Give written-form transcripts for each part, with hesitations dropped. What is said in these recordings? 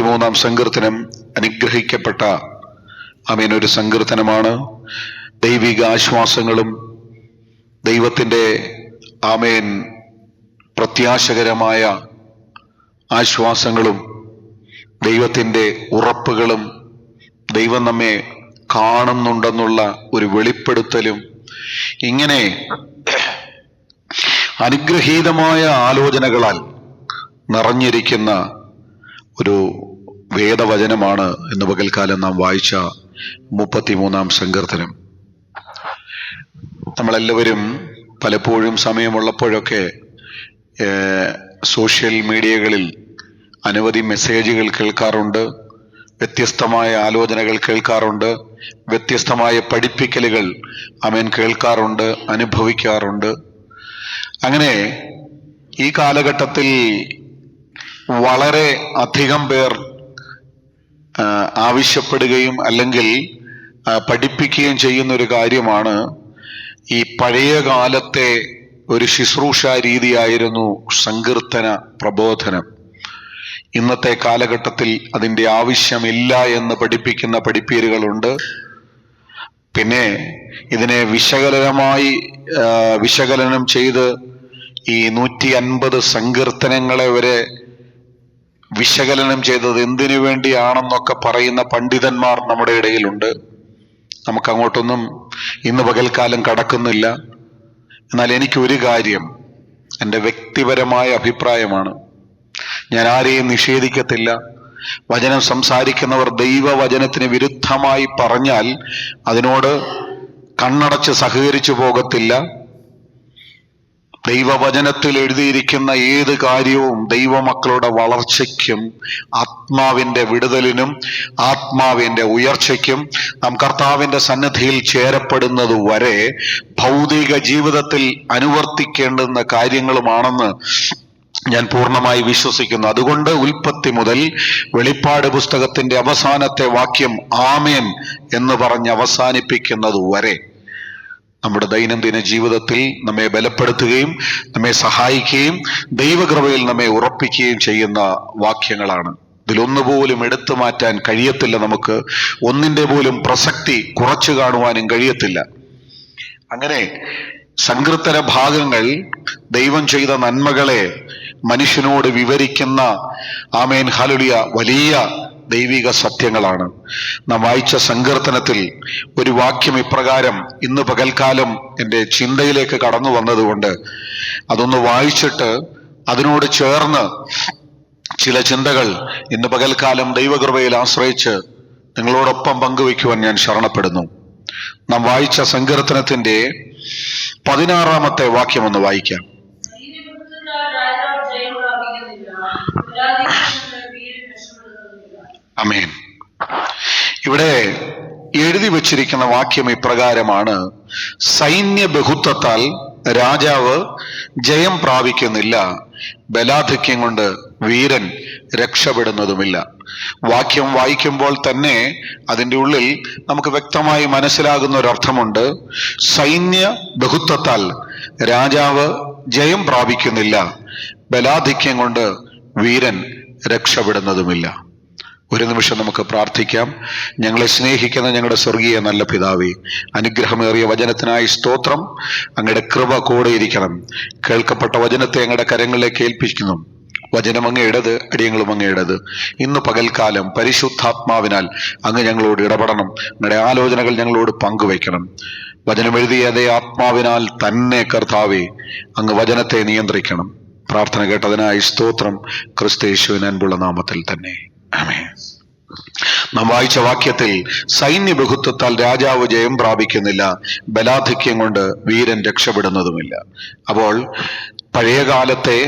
33 സങ്കീർത്തനം അനുഗ്രഹിക്കപ്പെട്ട ഒരു സങ്കീർത്തനമാണ്. ദൈവിക ആശ്വാസങ്ങളും ദൈവത്തിൻ്റെ പ്രത്യാശകരമായ ആശ്വാസങ്ങളും ദൈവത്തിൻ്റെ ഉറപ്പുകളും ദൈവം നമ്മെ കാണുന്നുണ്ടെന്നുള്ള ഒരു വെളിപ്പെടുത്തലും, ഇങ്ങനെ അനുഗ്രഹീതമായ ആലോചനകളാൽ നിറഞ്ഞിരിക്കുന്ന ഒരു വേദവചനമാണ് ഇന്ന് പകൽക്കാലം നാം വായിച്ച 33 സങ്കീർത്തനം. നമ്മളെല്ലാവരും പലപ്പോഴും സമയമുള്ളപ്പോഴൊക്കെ സോഷ്യൽ മീഡിയകളിൽ അനവധി മെസ്സേജുകൾ കേൾക്കാറുണ്ട്, വ്യത്യസ്തമായ ആലോചനകൾ കേൾക്കാറുണ്ട്, വ്യത്യസ്തമായ പഠിപ്പിക്കലുകൾ കേൾക്കാറുണ്ട്, അനുഭവിക്കാറുണ്ട്. അങ്ങനെ ഈ കാലഘട്ടത്തിൽ വളരെ അധികം പേർ ആവശ്യപ്പെടുകയും അല്ലെങ്കിൽ പഠിപ്പിക്കുകയും ചെയ്യുന്ന ഒരു കാര്യമാണ് ഈ പഴയ കാലത്തെ ഒരു ശുശ്രൂഷ രീതിയായിരുന്നു സങ്കീർത്തന പ്രബോധനം. ഇന്നത്തെ കാലഘട്ടത്തിൽ അതിൻ്റെ ആവശ്യമില്ല എന്ന് പഠിപ്പിക്കുന്ന പഠിപ്പീരുകളുണ്ട്. പിന്നെ ഇതിനെ വിശകലനം ചെയ്ത് ഈ 150 സങ്കീർത്തനങ്ങളെ വരെ വിശകലനം ചെയ്തത് എന്തിനു വേണ്ടിയാണെന്നൊക്കെ പറയുന്ന പണ്ഡിതന്മാർ നമ്മുടെ ഇടയിലുണ്ട്. നമുക്കങ്ങോട്ടൊന്നും ഇന്ന് പകൽക്കാലം കടക്കുന്നില്ല. എന്നാൽ എനിക്കൊരു കാര്യം, എൻ്റെ വ്യക്തിപരമായ അഭിപ്രായമാണ്, ഞാൻ ആരെയും നിഷേധിക്കത്തില്ല. വചനം സംസാരിക്കുന്നവർ ദൈവവചനത്തിന് വിരുദ്ധമായി പറഞ്ഞാൽ അതിനോട് കണ്ണടച്ച് സഹകരിച്ചു പോകത്തില്ല. ദൈവവചനത്തിൽ എഴുതിയിരിക്കുന്ന ഏത് കാര്യവും ദൈവമക്കളുടെ വളർച്ചയ്ക്കും ആത്മാവിൻ്റെ വിടുതലിനും ആത്മാവിൻ്റെ ഉയർച്ചയ്ക്കും നാം കർത്താവിൻ്റെ സന്നിധിയിൽ ചേരപ്പെടുന്നത് വരെ ഭൗതിക ജീവിതത്തിൽ അനുവർത്തിക്കേണ്ടുന്ന കാര്യങ്ങളുമാണെന്ന് ഞാൻ പൂർണ്ണമായി വിശ്വസിക്കുന്നു. അതുകൊണ്ട് ഉൽപ്പത്തി മുതൽ വെളിപ്പാട് പുസ്തകത്തിന്റെ അവസാനത്തെ വാക്യം ആമേൻ എന്ന് പറഞ്ഞ് അവസാനിപ്പിക്കുന്നത് വരെ നമ്മുടെ ദൈനംദിന ജീവിതത്തിൽ നമ്മെ ബലപ്പെടുത്തുകയും നമ്മെ സഹായിക്കുകയും ദൈവകൃപയിൽ നമ്മെ ഉറപ്പിക്കുകയും ചെയ്യുന്ന വാക്യങ്ങളാണ്. ഇതിലൊന്നുപോലും എടുത്തു മാറ്റാൻ കഴിയത്തില്ല. നമുക്ക് ഒന്നിൻ്റെ പോലും പ്രസക്തി കുറച്ചു കാണുവാനും കഴിയത്തില്ല. അങ്ങനെ സങ്കീർത്തന ഭാഗങ്ങൾ ദൈവം ചെയ്ത നന്മകളെ മനുഷ്യനോട് വിവരിക്കുന്ന ഹല്ലേലൂയ വലിയ ദൈവിക സത്യങ്ങളാണ്. നാം വായിച്ച സങ്കീർത്തനത്തിൽ ഒരു വാക്യം ഇപ്രകാരം ഇന്ന് പകൽക്കാലം എൻ്റെ ചിന്തയിലേക്ക് കടന്നു വന്നതുകൊണ്ട് അതൊന്ന് വായിച്ചിട്ട് അതിനോട് ചേർന്ന് ചില ചിന്തകൾ ഇന്ന് പകൽക്കാലം ദൈവകൃപയിൽ ആശ്രയിച്ച് നിങ്ങളോടൊപ്പം പങ്കുവയ്ക്കുവാൻ ഞാൻ ശരണപ്പെടുന്നു. നാം വായിച്ച സങ്കീർത്തനത്തിന്റെ 16 വാക്യം ഒന്ന് വായിക്കാം. ആമേൻ. ഇവിടെ എഴുതി വച്ചിരിക്കുന്ന വാക്യം ഇപ്രകാരമാണ്: സൈന്യ ബഹുത്വത്താൽ രാജാവ് ജയം പ്രാപിക്കുന്നില്ല, ബലാധിക്യം കൊണ്ട് വീരൻ രക്ഷപ്പെടുന്നതുമില്ല. വാക്യം വായിക്കുമ്പോൾ തന്നെ അതിൻ്റെ ഉള്ളിൽ നമുക്ക് വ്യക്തമായി മനസ്സിലാകുന്ന ഒരർത്ഥമുണ്ട്. സൈന്യ ബഹുത്വത്താൽ രാജാവ് ജയം പ്രാപിക്കുന്നില്ല, ബലാധിക്യം കൊണ്ട് വീരൻ രക്ഷപ്പെടുന്നതുമില്ല. ഒരു നിമിഷം നമുക്ക് പ്രാർത്ഥിക്കാം. ഞങ്ങളെ സ്നേഹിക്കുന്ന ഞങ്ങളുടെ സ്വർഗീയ നല്ല പിതാവേ, അനുഗ്രഹമേറിയ വചനത്തിനായി സ്തോത്രം. അങ്ങയുടെ കൃപ കൂടെ ഇരിക്കണം. കേൾക്കപ്പെട്ട വചനത്തെ അങ്ങയുടെ കരങ്ങളിലേക്ക് ഏൽപ്പിക്കുന്നു. വചനം അങ്ങയുടേത്, അടിയങ്ങളും അങ്ങയുടേത്. ഇന്ന് പകൽക്കാലം പരിശുദ്ധാത്മാവിനാൽ അങ്ങ് ഞങ്ങളോട് ഇടപെടണം. അങ്ങയുടെ ആലോചനകൾ ഞങ്ങളോട് പങ്കുവയ്ക്കണം. വചനം എഴുതിയ അതേ ആത്മാവിനാൽ തന്നെ കർത്താവേ അങ്ങ് വചനത്തെ നിയന്ത്രിക്കണം. പ്രാർത്ഥന കേട്ടതിനായി സ്തോത്രം. ക്രിസ്തയേശുവിൻ അൻപുള്ള നാമത്തിൽ തന്നെ, ആമേൻ. നാം വായിച്ച വാക്യത്തിൽ സൈന്യബഹുത്വത്താൽ രാജാവ് ജയം പ്രാപിക്കുന്നില്ല, ബലാധിക്യം കൊണ്ട് വീരൻ രക്ഷപ്പെടുന്നതുമില്ല. അപ്പോൾ പഴയകാലത്തെ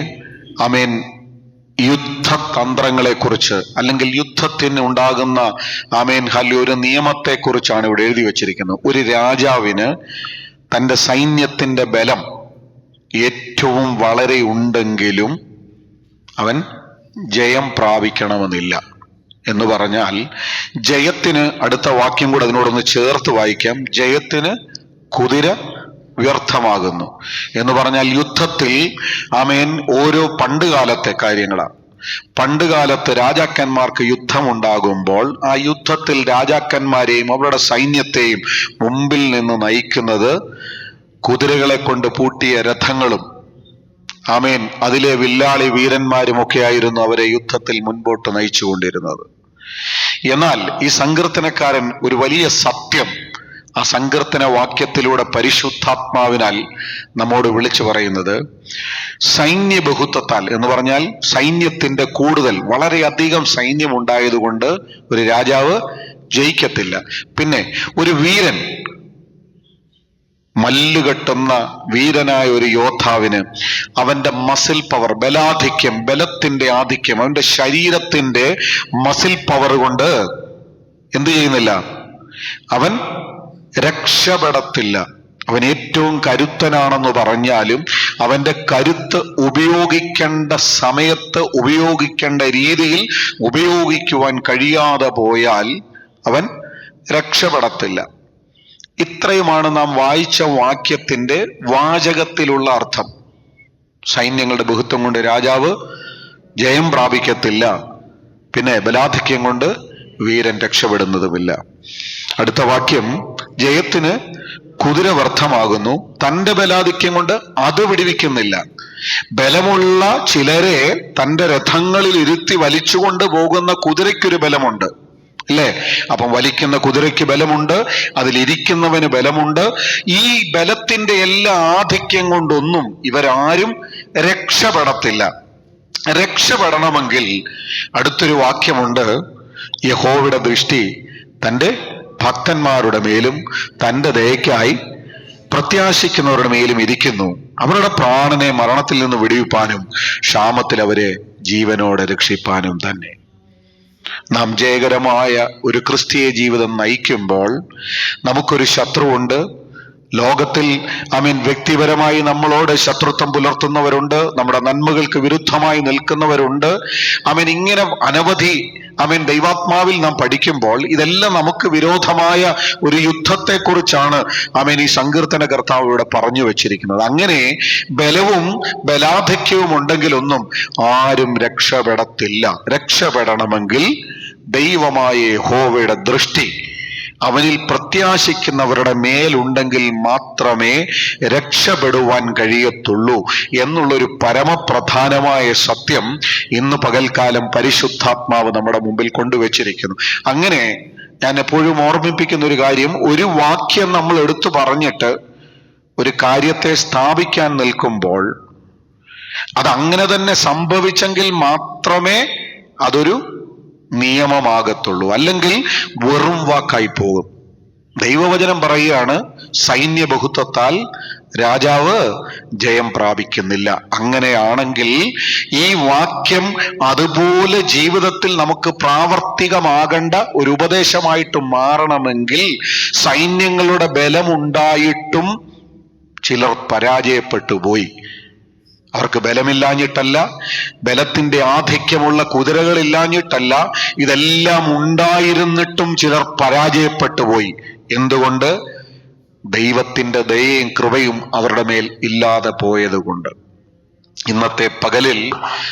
യുദ്ധതന്ത്രങ്ങളെ കുറിച്ച് അല്ലെങ്കിൽ യുദ്ധത്തിന് ഉണ്ടാകുന്ന ഒരു നിയമത്തെ കുറിച്ചാണ് ഇവിടെ എഴുതി വച്ചിരിക്കുന്നത്. ഒരു രാജാവിന് തൻ്റെ സൈന്യത്തിന്റെ ബലം ഏറ്റവും വളരെ ഉണ്ടെങ്കിലും അവൻ ജയം പ്രാപിക്കണമെന്നില്ല. എന്ന് പറഞ്ഞാൽ ജയത്തിന്, അടുത്ത വാക്യം കൂടെ അതിനോടൊന്ന് ചേർത്ത് വായിക്കാം, ജയത്തിന് കുതിര വ്യർത്ഥമാകുന്നു എന്ന് പറഞ്ഞാൽ യുദ്ധത്തിൽ ഓരോ പണ്ട് കാലത്തെ കാര്യങ്ങളാണ്. പണ്ടുകാലത്ത് രാജാക്കന്മാർക്ക് യുദ്ധമുണ്ടാകുമ്പോൾ ആ യുദ്ധത്തിൽ രാജാക്കന്മാരെയും അവരുടെ സൈന്യത്തെയും മുമ്പിൽ നിന്ന് നയിക്കുന്നത് കുതിരകളെ കൊണ്ട് പൂട്ടിയ രഥങ്ങളും ആമേൻ അതിലെ വില്ലാളി വീരന്മാരും ഒക്കെ ആയിരുന്നു അവരെ യുദ്ധത്തിൽ മുൻപോട്ട് നയിച്ചുകൊണ്ടിരുന്നത്. എന്നാൽ ഈ സങ്കീർത്തനക്കാരൻ ഒരു വലിയ സത്യം ആ സങ്കീർത്തന വാക്യത്തിലൂടെ പരിശുദ്ധാത്മാവിനാൽ നമ്മോട് വിളിച്ചു പറയുന്നത്, സൈന്യബഹുത്വത്താൽ എന്ന് പറഞ്ഞാൽ സൈന്യത്തിന്റെ കൂടുതൽ, വളരെയധികം സൈന്യം ഉണ്ടായതുകൊണ്ട് ഒരു രാജാവ് ജയിക്കത്തില്ല. പിന്നെ ഒരു വീരൻ, മല്ലുകെട്ടുന്ന വീരനായ ഒരു യോദ്ധാവിന് അവന്റെ മസിൽ പവർ, ബലാധിക്യം, ബലത്തിന്റെ ആധിക്യം, അവന്റെ ശരീരത്തിന്റെ മസിൽ പവർ കൊണ്ട് എന്ത് ചെയ്യുന്നില്ല, അവൻ രക്ഷപ്പെടത്തില്ല. അവൻ ഏറ്റവും കരുത്തനാണെന്ന് പറഞ്ഞാലും അവന്റെ കരുത്ത് ഉപയോഗിക്കേണ്ട സമയത്ത് ഉപയോഗിക്കേണ്ട രീതിയിൽ ഉപയോഗിക്കുവാൻ കഴിയാതെ പോയാൽ അവൻ രക്ഷപ്പെടത്തില്ല. ഇത്രയുമാണ് നാം വായിച്ച വാക്യത്തിന്റെ വാചകത്തിലുള്ള അർത്ഥം. സൈന്യങ്ങളുടെ ബഹുത്വം കൊണ്ട് രാജാവ് ജയം പ്രാപിക്കത്തില്ല, പിന്നെ ബലാധിക്യം കൊണ്ട് വീരൻ രക്ഷപ്പെടുന്നതുമില്ല. അടുത്ത വാക്യം, ജയത്തിന് കുതിര വ്യർത്ഥമാകുന്നു, തന്റെ ബലാധിക്യം കൊണ്ട് അത് വിടുവിക്കുന്നില്ല. ബലമുള്ള ചിലരെ തന്റെ രഥങ്ങളിൽ ഇരുത്തി വലിച്ചുകൊണ്ട് പോകുന്ന കുതിരയ്ക്കൊരു ബലമുണ്ട്, അല്ലേ? അപ്പം വലിക്കുന്ന കുതിരയ്ക്ക് ബലമുണ്ട്, അതിലിരിക്കുന്നവന് ബലമുണ്ട്. ഈ ബലത്തിന്റെ എല്ലാ ആധിക്യം കൊണ്ടൊന്നും ഇവരാരും രക്ഷപ്പെടത്തില്ല. രക്ഷപ്പെടണമെങ്കിൽ അടുത്തൊരു വാക്യമുണ്ട്, യഹോവയുടെ ദൃഷ്ടി തൻ്റെ ഭക്തന്മാരുടെ മേലും തൻ്റെ ദയയ്ക്കായി പ്രത്യാശിക്കുന്നവരുടെ മേലും ഇരിക്കുന്നു. അവരുടെ പ്രാണനെ മരണത്തിൽ നിന്ന് വിടുവിപ്പാനും ക്ഷാമത്തിൽ അവരെ ജീവനോടെ രക്ഷിപ്പാനും തന്നെ. നാം ജയകരമായ ഒരു ക്രിസ്തീയ ജീവിതം നയിക്കുമ്പോൾ നമുക്കൊരു ശത്രുവുണ്ട്. ലോകത്തിൽ വ്യക്തിപരമായി നമ്മളോട് ശത്രുത്വം പുലർത്തുന്നവരുണ്ട്, നമ്മുടെ നന്മകൾക്ക് വിരുദ്ധമായി നിൽക്കുന്നവരുണ്ട്. ഇങ്ങനെ അനവധി ദൈവാത്മാവിൽ നാം പഠിക്കുമ്പോൾ ഇതെല്ലാം നമുക്ക് വിരോധമായ ഒരു യുദ്ധത്തെക്കുറിച്ചാണ് ഈ സങ്കീർത്തന കർത്താവ് ഇവിടെ പറഞ്ഞു വെച്ചിരിക്കുന്നത്. അങ്ങനെ ബലവും ബലാധിക്യവും ഉണ്ടെങ്കിലൊന്നും ആരും രക്ഷപ്പെടത്തില്ല. രക്ഷപ്പെടണമെങ്കിൽ ദൈവമായ യഹോവയുടെ ദൃഷ്ടി അവനിൽ പ്രത്യാശിക്കുന്നവരുടെ മേലുണ്ടെങ്കിൽ മാത്രമേ രക്ഷപ്പെടുവാൻ കഴിയത്തുള്ളൂ എന്നുള്ളൊരു പരമപ്രധാനമായ സത്യം ഇന്ന് പകൽക്കാലം പരിശുദ്ധാത്മാവ് നമ്മുടെ മുമ്പിൽ കൊണ്ടുവച്ചിരിക്കുന്നു. അങ്ങനെ ഞാൻ എപ്പോഴും ഓർമ്മിപ്പിക്കുന്ന ഒരു കാര്യം, ഒരു വാക്യം നമ്മൾ എടുത്തു പറഞ്ഞിട്ട് ഒരു കാര്യത്തെ സ്ഥാപിക്കാൻ നിൽക്കുമ്പോൾ അതങ്ങനെ തന്നെ സംഭവിച്ചെങ്കിൽ മാത്രമേ അതൊരു നിയമമാകത്തുള്ളൂ, അല്ലെങ്കിൽ വെറും വാക്കായി പോകും. ദൈവവചനം പറയുകയാണ്, സൈന്യബഹുത്വത്താൽ രാജാവ് ജയം പ്രാപിക്കുന്നില്ല. അങ്ങനെയാണെങ്കിൽ ഈ വാക്യം അതുപോലെ ജീവിതത്തിൽ നമുക്ക് പ്രാവർത്തികമാകേണ്ട ഒരു ഉപദേശമായിട്ട് മാറണമെങ്കിൽ സൈന്യങ്ങളുടെ ബലമുണ്ടായിട്ടും ചിലർ പരാജയപ്പെട്ടു പോയി. അവർക്ക് ബലമില്ലാഞ്ഞിട്ടല്ല, ബലത്തിന്റെ ആധിക്യമുള്ള കുതിരകളില്ലാഞ്ഞിട്ടല്ല, ഇതെല്ലാം ഉണ്ടായിരുന്നിട്ടും ചിലർ പരാജയപ്പെട്ടു പോയി. എന്തുകൊണ്ട്? ദൈവത്തിന്റെ ദയയും കൃപയും അവരുടെ മേൽ ഇല്ലാതെ പോയത് കൊണ്ട്. ഇന്നത്തെ പകലിൽ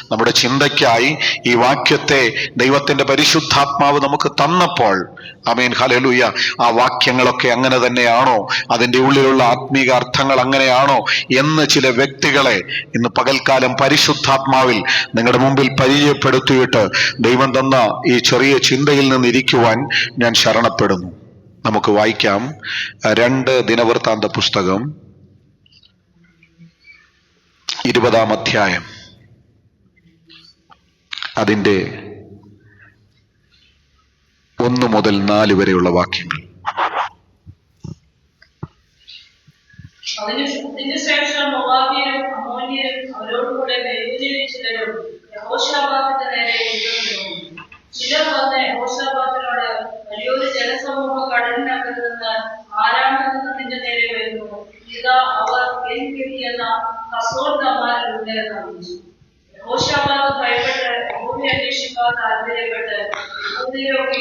നമ്മുടെ ചിന്തയ്ക്കായി ഈ വാക്യത്തെ ദൈവത്തിന്റെ പരിശുദ്ധാത്മാവ് നമുക്ക് തന്നപ്പോൾ, ആമേൻ, ഹല്ലേലൂയ, ആ വാക്യങ്ങളൊക്കെ അങ്ങനെ തന്നെയാണോ, അതിൻ്റെ ഉള്ളിലുള്ള ആത്മീക അർത്ഥങ്ങൾ അങ്ങനെയാണോ എന്ന് ചില വ്യക്തികളെ ഇന്ന് പകൽക്കാലം പരിശുദ്ധാത്മാവിൽ നിങ്ങളുടെ മുമ്പിൽ പരിചയപ്പെടുത്തിയിട്ട് ദൈവം തന്ന ഈ ചെറിയ ചിന്തയിൽ നിന്നിരിക്കുവാൻ ഞാൻ ശരണപ്പെടുന്നു. നമുക്ക് വായിക്കാം 2 ദിനവൃത്താന്ത പുസ്തകം 20-ാം അധ്യായം, അതിൻ്റെ 1 മുതൽ 4 വരെയുള്ള വാക്യങ്ങൾ. അതിനുശേഷം മോവാബ്യരും അമ്മോന്യരും അവരോടുകൂടെ ബെന്യാമീന്യരിൽ ചിലരും യഹോശാഫാത്തിന്റെ നേരെ യുദ്ധത്തിന്. ചിലർ വന്ന് യഹോശാഫാത്തിനോട്, വലിയൊരു ജനസമൂഹം കടലിനകത്ത് നിന്ന് ആരാമിൽ നിന്ന് നിന്റെ നേരെ വരുന്നു, ഇതാ അവർ എൻഗെദി എന്ന ഹസോർ തമാരിൽ ഉണ്ട് എന്ന് അറിയിച്ചു. യഹോശാഫാത്ത് ഭയപ്പെട്ട് യഹോവയെ അന്വേഷിക്കാൻ താല്പര്യപ്പെട്ട് യഹൂദയിലൊക്കെ.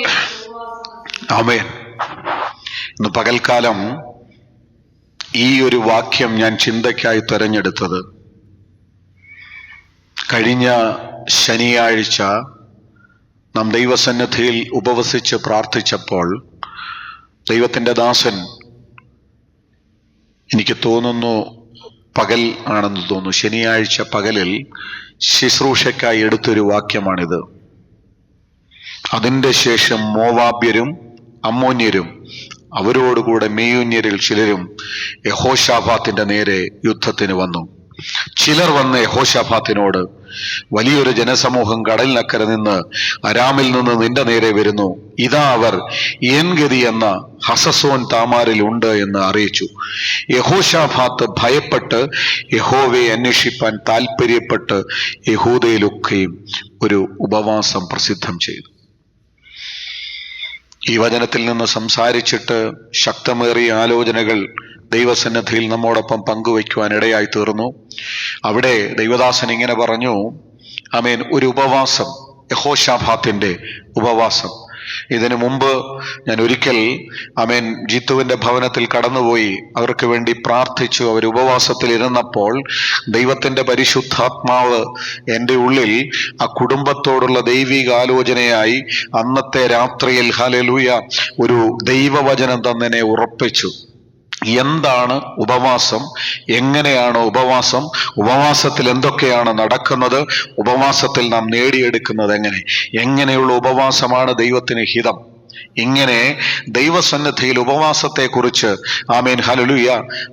ആമേൻ. ഇന്ന് പകൽക്കാലം ഈ ഒരു വാക്യം ഞാൻ ചിന്തയ്ക്കായി തെരഞ്ഞെടുത്തത് കഴിഞ്ഞ ശനിയാഴ്ച നാം ദൈവസന്നിധിയിൽ ഉപവസിച്ച് പ്രാർത്ഥിച്ചപ്പോൾ ദൈവത്തിൻ്റെ ദാസൻ, എനിക്ക് തോന്നുന്നു പകൽ ആണെന്ന് തോന്നുന്നു, ശനിയാഴ്ച പകലിൽ ശുശ്രൂഷയ്ക്കായി എടുത്തൊരു വാക്യമാണിത്. അതിൻ്റെ ശേഷം മോവാബ്യരും അമ്മോന്യരും അവരോടുകൂടെ മെയ്യൂന്യരിൽ ചിലരും യഹോശാഫാത്തിന്റെ നേരെ യുദ്ധത്തിന് വന്നു. ചിലർ വന്ന് യഹോശാഫാത്തിനോട്, വലിയൊരു ജനസമൂഹം കടലിനക്കരെ നിന്ന് അരാമിൽ നിന്ന് നിന്റെ നേരെ വരുന്നു, ഇതാ അവർ ഏൻഗതി എന്ന ഹസസോൻ താമാരിൽ ഉണ്ട് എന്ന് അറിയിച്ചു. യഹോശാഫാത്ത് ഭയപ്പെട്ട് യഹോവയെ അന്വേഷിപ്പാൻ താല്പര്യപ്പെട്ട് യഹൂദയിലൊക്കെയും ഒരു ഉപവാസം പ്രസിദ്ധം ചെയ്തു. ഈ വചനത്തിൽ നിന്ന് സംസാരിച്ചിട്ട് ശക്തമേറിയ ആലോചനകൾ ദൈവസന്നിധിയിൽ നമ്മോടൊപ്പം പങ്കുവയ്ക്കുവാൻ ഇടയായി തീർന്നു. അവിടെ ദൈവദാസൻ ഇങ്ങനെ പറഞ്ഞു, ആമേൻ, ഒരു ഉപവാസം, യഹോശാഫാത്തിന്റെ ഉപവാസം. ഇതിനു മുമ്പ് ഞാൻ ഒരിക്കൽ ആമേൻ ജീത്തുവിന്റെ ഭവനത്തിൽ കടന്നുപോയി അവർക്ക് വേണ്ടി പ്രാർത്ഥിച്ചു. അവർ ഉപവാസത്തിൽ ഇരുന്നപ്പോൾ ദൈവത്തിന്റെ പരിശുദ്ധാത്മാവ് എൻ്റെ ഉള്ളിൽ ആ കുടുംബത്തോടുള്ള ദൈവിക ആലോചനയായി അന്നത്തെ രാത്രിയിൽ ഹല്ലേലൂയ ഒരു ദൈവവചനം തന്നെ ഉറപ്പിച്ചു. എന്താണ് ഉപവാസം, എങ്ങനെയാണ് ഉപവാസം, ഉപവാസത്തിൽ എന്തൊക്കെയാണ് നടക്കുന്നത്, ഉപവാസത്തിൽ നാം നേടിയെടുക്കുന്നത് എങ്ങനെയുള്ള ഉപവാസമാണ് ദൈവത്തിന് ഹിതം. ഇങ്ങനെ ദൈവസന്നിധിയിൽ ഉപവാസത്തെക്കുറിച്ച് ആമേൻ ഹല്ലേലൂയ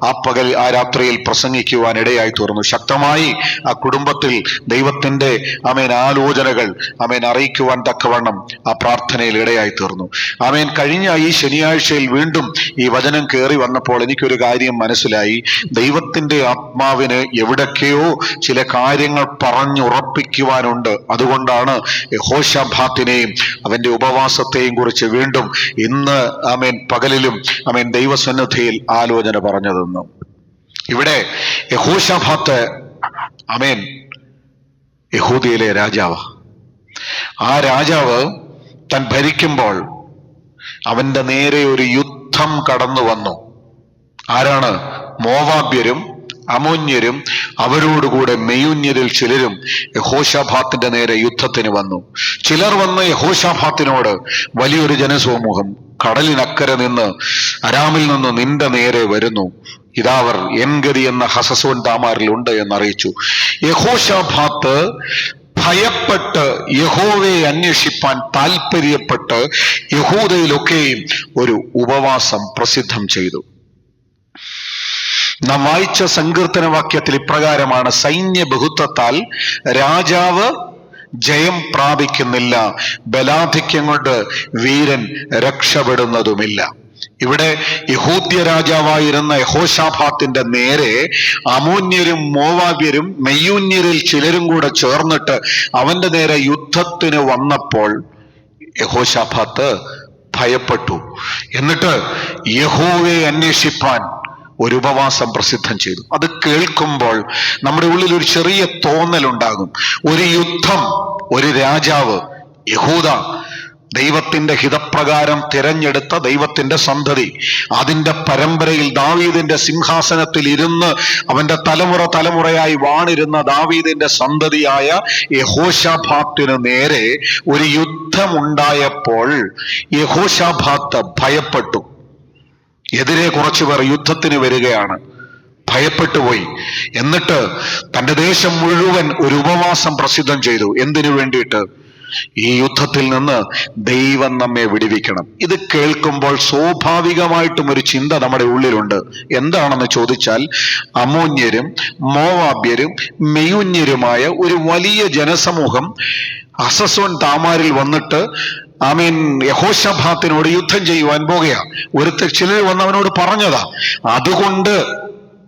ആ രാത്രിയിൽ പ്രസംഗിക്കുവാൻ ഇടയായി തീർന്നു. ശക്തമായി ആ കുടുംബത്തിൽ ദൈവത്തിന്റെ ആമേൻ ആലോചനകൾ ആമേൻ അറിയിക്കുവാൻ തക്കവണ്ണം ആ പ്രാർത്ഥനയിൽ ഇടയായി തീർന്നു. ആമേൻ, കഴിഞ്ഞ ഈ ശനിയാഴ്ചയിൽ വീണ്ടും ഈ വചനം കയറി വന്നപ്പോൾ എനിക്കൊരു കാര്യം മനസ്സിലായി. ദൈവത്തിന്റെ ആത്മാവിന് എവിടൊക്കെയോ ചില കാര്യങ്ങൾ പറഞ്ഞുറപ്പിക്കുവാനുണ്ട്. അതുകൊണ്ടാണ് യഹോശാഫാത്തിനെയും അവന്റെ ഉപവാസത്തെയും കുറിച്ച് വീണ്ടും ഇന്ന് ആമേൻ പകലിലും ആമേൻ ദൈവസന്നിധിയിൽ ആലോചന പറഞ്ഞതെന്നും. ഇവിടെ യഹോശാഫാത്ത് ആമേൻ യഹൂദയിലെ രാജാവ്. ആ രാജാവ് താൻ ഭരിക്കുമ്പോൾ അവന്റെ നേരെ ഒരു യുദ്ധം കടന്നു വന്നു. ആരാണ്? മോവാബ്യരും അമോന്യരും അവരോടുകൂടെ മെയ്യൂന്യരിൽ ചിലരും യഹോശാഫാത്തിന്റെ നേരെ യുദ്ധത്തിന് വന്നു. ചിലർ വന്ന് യഹോശാഫാത്തിനോട്, വലിയൊരു ജനസമൂഹം കടലിനക്കരെ നിന്ന് അരാമിൽ നിന്ന് നിന്റെ നേരെ വരുന്നു, ഇതാ അവർ എൻഗതി എന്ന ഹസസോൻ താമാരിൽ ഉണ്ട് എന്നറിയിച്ചു. യഹോശാഫാത്ത് ഭയപ്പെട്ട് യഹോവയെ അന്വേഷിപ്പാൻ താല്പര്യപ്പെട്ട് യഹൂദയിലൊക്കെയും ഒരു ഉപവാസം പ്രസിദ്ധം ചെയ്തു. നാം വായിച്ച സങ്കീർത്തന വാക്യത്തിൽ ഇപ്രകാരമാണ്: സൈന്യ ബഹുത്വത്താൽ രാജാവ് ജയം പ്രാപിക്കുന്നില്ല, ബലാധിക്യം കൊണ്ട് വീരൻ രക്ഷപ്പെടുന്നതുമില്ല. ഇവിടെ യഹൂദ്യ രാജാവായിരുന്ന യഹോശാഫാത്തിന്റെ നേരെ അമോന്യരും മോവാബ്യരും മെയ്യൂന്യരിൽ ചിലരും കൂടെ ചേർന്നിട്ട് അവന്റെ നേരെ യുദ്ധത്തിന് വന്നപ്പോൾ യഹോശാഫാത്ത് ഭയപ്പെട്ടു. എന്നിട്ട് യഹോവയെ അന്വേഷിപ്പാൻ ഒരു ഉപവാസം പ്രസിദ്ധം ചെയ്തു. അത് കേൾക്കുമ്പോൾ നമ്മുടെ ഉള്ളിൽ ഒരു ചെറിയ തോന്നലുണ്ടാകും. ഒരു യുദ്ധം, ഒരു രാജാവ്, യഹൂദ ദൈവത്തിന്റെ ഹിതപ്രകാരം തിരഞ്ഞെടുത്ത ദൈവത്തിന്റെ സന്തതി, അതിന്റെ പരമ്പരയിൽ ദാവീദിന്റെ സിംഹാസനത്തിൽ ഇരുന്ന് അവന്റെ തലമുറയായി വാണിരുന്ന ദാവീദിന്റെ സന്തതിയായ യഹോശാഫാത്തിനു നേരെ ഒരു യുദ്ധമുണ്ടായപ്പോൾ യഹോശാഫാത്ത് ഭയപ്പെട്ടു. എതിരെ കുറച്ചുപേർ യുദ്ധത്തിന് വരികയാണ്, ഭയപ്പെട്ടുപോയി. എന്നിട്ട് തന്റെ ദേശം മുഴുവൻ ഒരു ഉപവാസം പ്രസിദ്ധം ചെയ്തു. എന്തിനു വേണ്ടിയിട്ട്? ഈ യുദ്ധത്തിൽ നിന്ന് ദൈവം നമ്മെ വിടുവിക്കണം. ഇത് കേൾക്കുമ്പോൾ സ്വാഭാവികമായിട്ടും ഒരു ചിന്ത നമ്മുടെ ഉള്ളിലുണ്ട്. എന്താണെന്ന് ചോദിച്ചാൽ, അമോന്യരും മോവാബ്യരും മെയ്യൂന്യരുമായ ഒരു വലിയ ജനസമൂഹം ഹസസോൻ താമാരിൽ വന്നിട്ട് ആമീൻ യഹോശാഫാത്തിനോട് യുദ്ധം ചെയ്യുവാൻ പോകുകയാണ്. ചിലർ വന്ന് അവനോട് പറഞ്ഞതാ. അതുകൊണ്ട്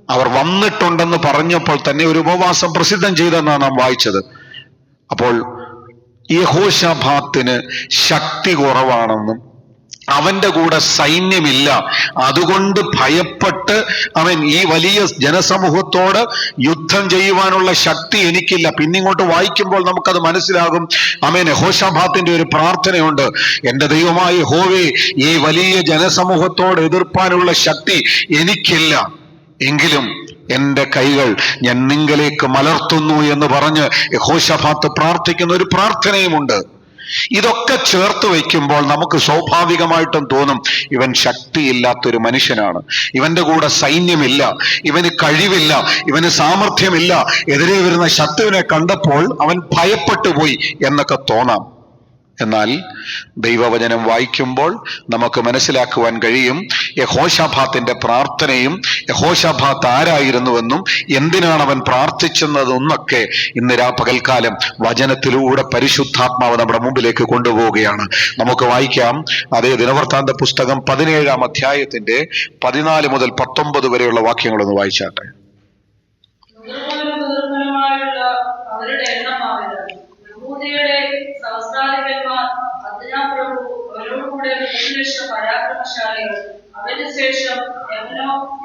അവർ വന്നിട്ടുണ്ടെന്ന് പറഞ്ഞപ്പോൾ തന്നെ ഒരു ഉപവാസം പ്രസിദ്ധം ചെയ്തെന്നാണ് നാം വായിച്ചത്. അപ്പോൾ യഹോശാഫാത്തിന് ശക്തി കുറവാണെന്നും അവന്റെ കൂടെ സൈന്യമില്ല, അതുകൊണ്ട് ഭയപ്പെട്ട് അവൻ ഈ വലിയ ജനസമൂഹത്തോട് യുദ്ധം ചെയ്യുവാനുള്ള ശക്തി എനിക്കില്ല. പിന്നിങ്ങോട്ട് വായിക്കുമ്പോൾ നമുക്കത് മനസ്സിലാകും. ആമേൻ, യഹോശാഫാത്തിന്റെ ഒരു പ്രാർത്ഥനയുണ്ട്: എന്റെ ദൈവമായ യഹോവേ, ഈ വലിയ ജനസമൂഹത്തോട് എതിർപ്പാനുള്ള ശക്തി എനിക്കില്ല, എങ്കിലും എന്റെ കൈകൾ ഞാൻ നിങ്കലേക്ക് മലർത്തുന്നു എന്ന് പറഞ്ഞ് യെഹോശാഫാത്ത് പ്രാർത്ഥിക്കുന്ന ഒരു പ്രാർത്ഥനയുമുണ്ട്. ഇതൊക്കെ ചേർത്ത് വയ്ക്കുമ്പോൾ നമുക്ക് സ്വാഭാവികമായിട്ടും തോന്നും, ഇവൻ ശക്തിയില്ലാത്തൊരു മനുഷ്യനാണ്, ഇവന്റെ കൂടെ സൈന്യമില്ല, ഇവന് കഴിവില്ല, ഇവന് സാമർഥ്യമില്ല, എതിരെ വരുന്ന ശത്രുവിനെ കണ്ടപ്പോൾ അവൻ ഭയപ്പെട്ടു പോയി എന്നൊക്കെ തോന്നാം. എന്നാൽ ദൈവവചനം വായിക്കുമ്പോൾ നമുക്ക് മനസ്സിലാക്കുവാൻ കഴിയും, യെഹോശാഫാത്തിന്റെ പ്രാർത്ഥനയും യെഹോശാഫാത്ത് ആരായിരുന്നുവെന്നും എന്തിനാണ് അവൻ പ്രാർത്ഥിച്ചതെന്നൊക്കെ ഇന്ന് പകൽക്കാലം വചനത്തിലൂടെ പരിശുദ്ധാത്മാവ് നമ്മുടെ മുമ്പിലേക്ക് കൊണ്ടുപോവുകയാണ്. നമുക്ക് വായിക്കാം. അതേ ദിനവൃത്താന്ത പുസ്തകം 17-ാം അധ്യായത്തിന്റെ 14 മുതൽ 19 വരെയുള്ള വാക്യങ്ങളൊന്ന് വായിച്ചാട്ടെ. അവരുടെ എണ്ണമാവില്ല. യഹൂദയുടെ സഹസ്രാധിപന്മാർ അദ്നാപ്രഭു അവരോടുകൂടെ 3,00,000 പരാക്രമശാലികൾ. അവന് ശേഷം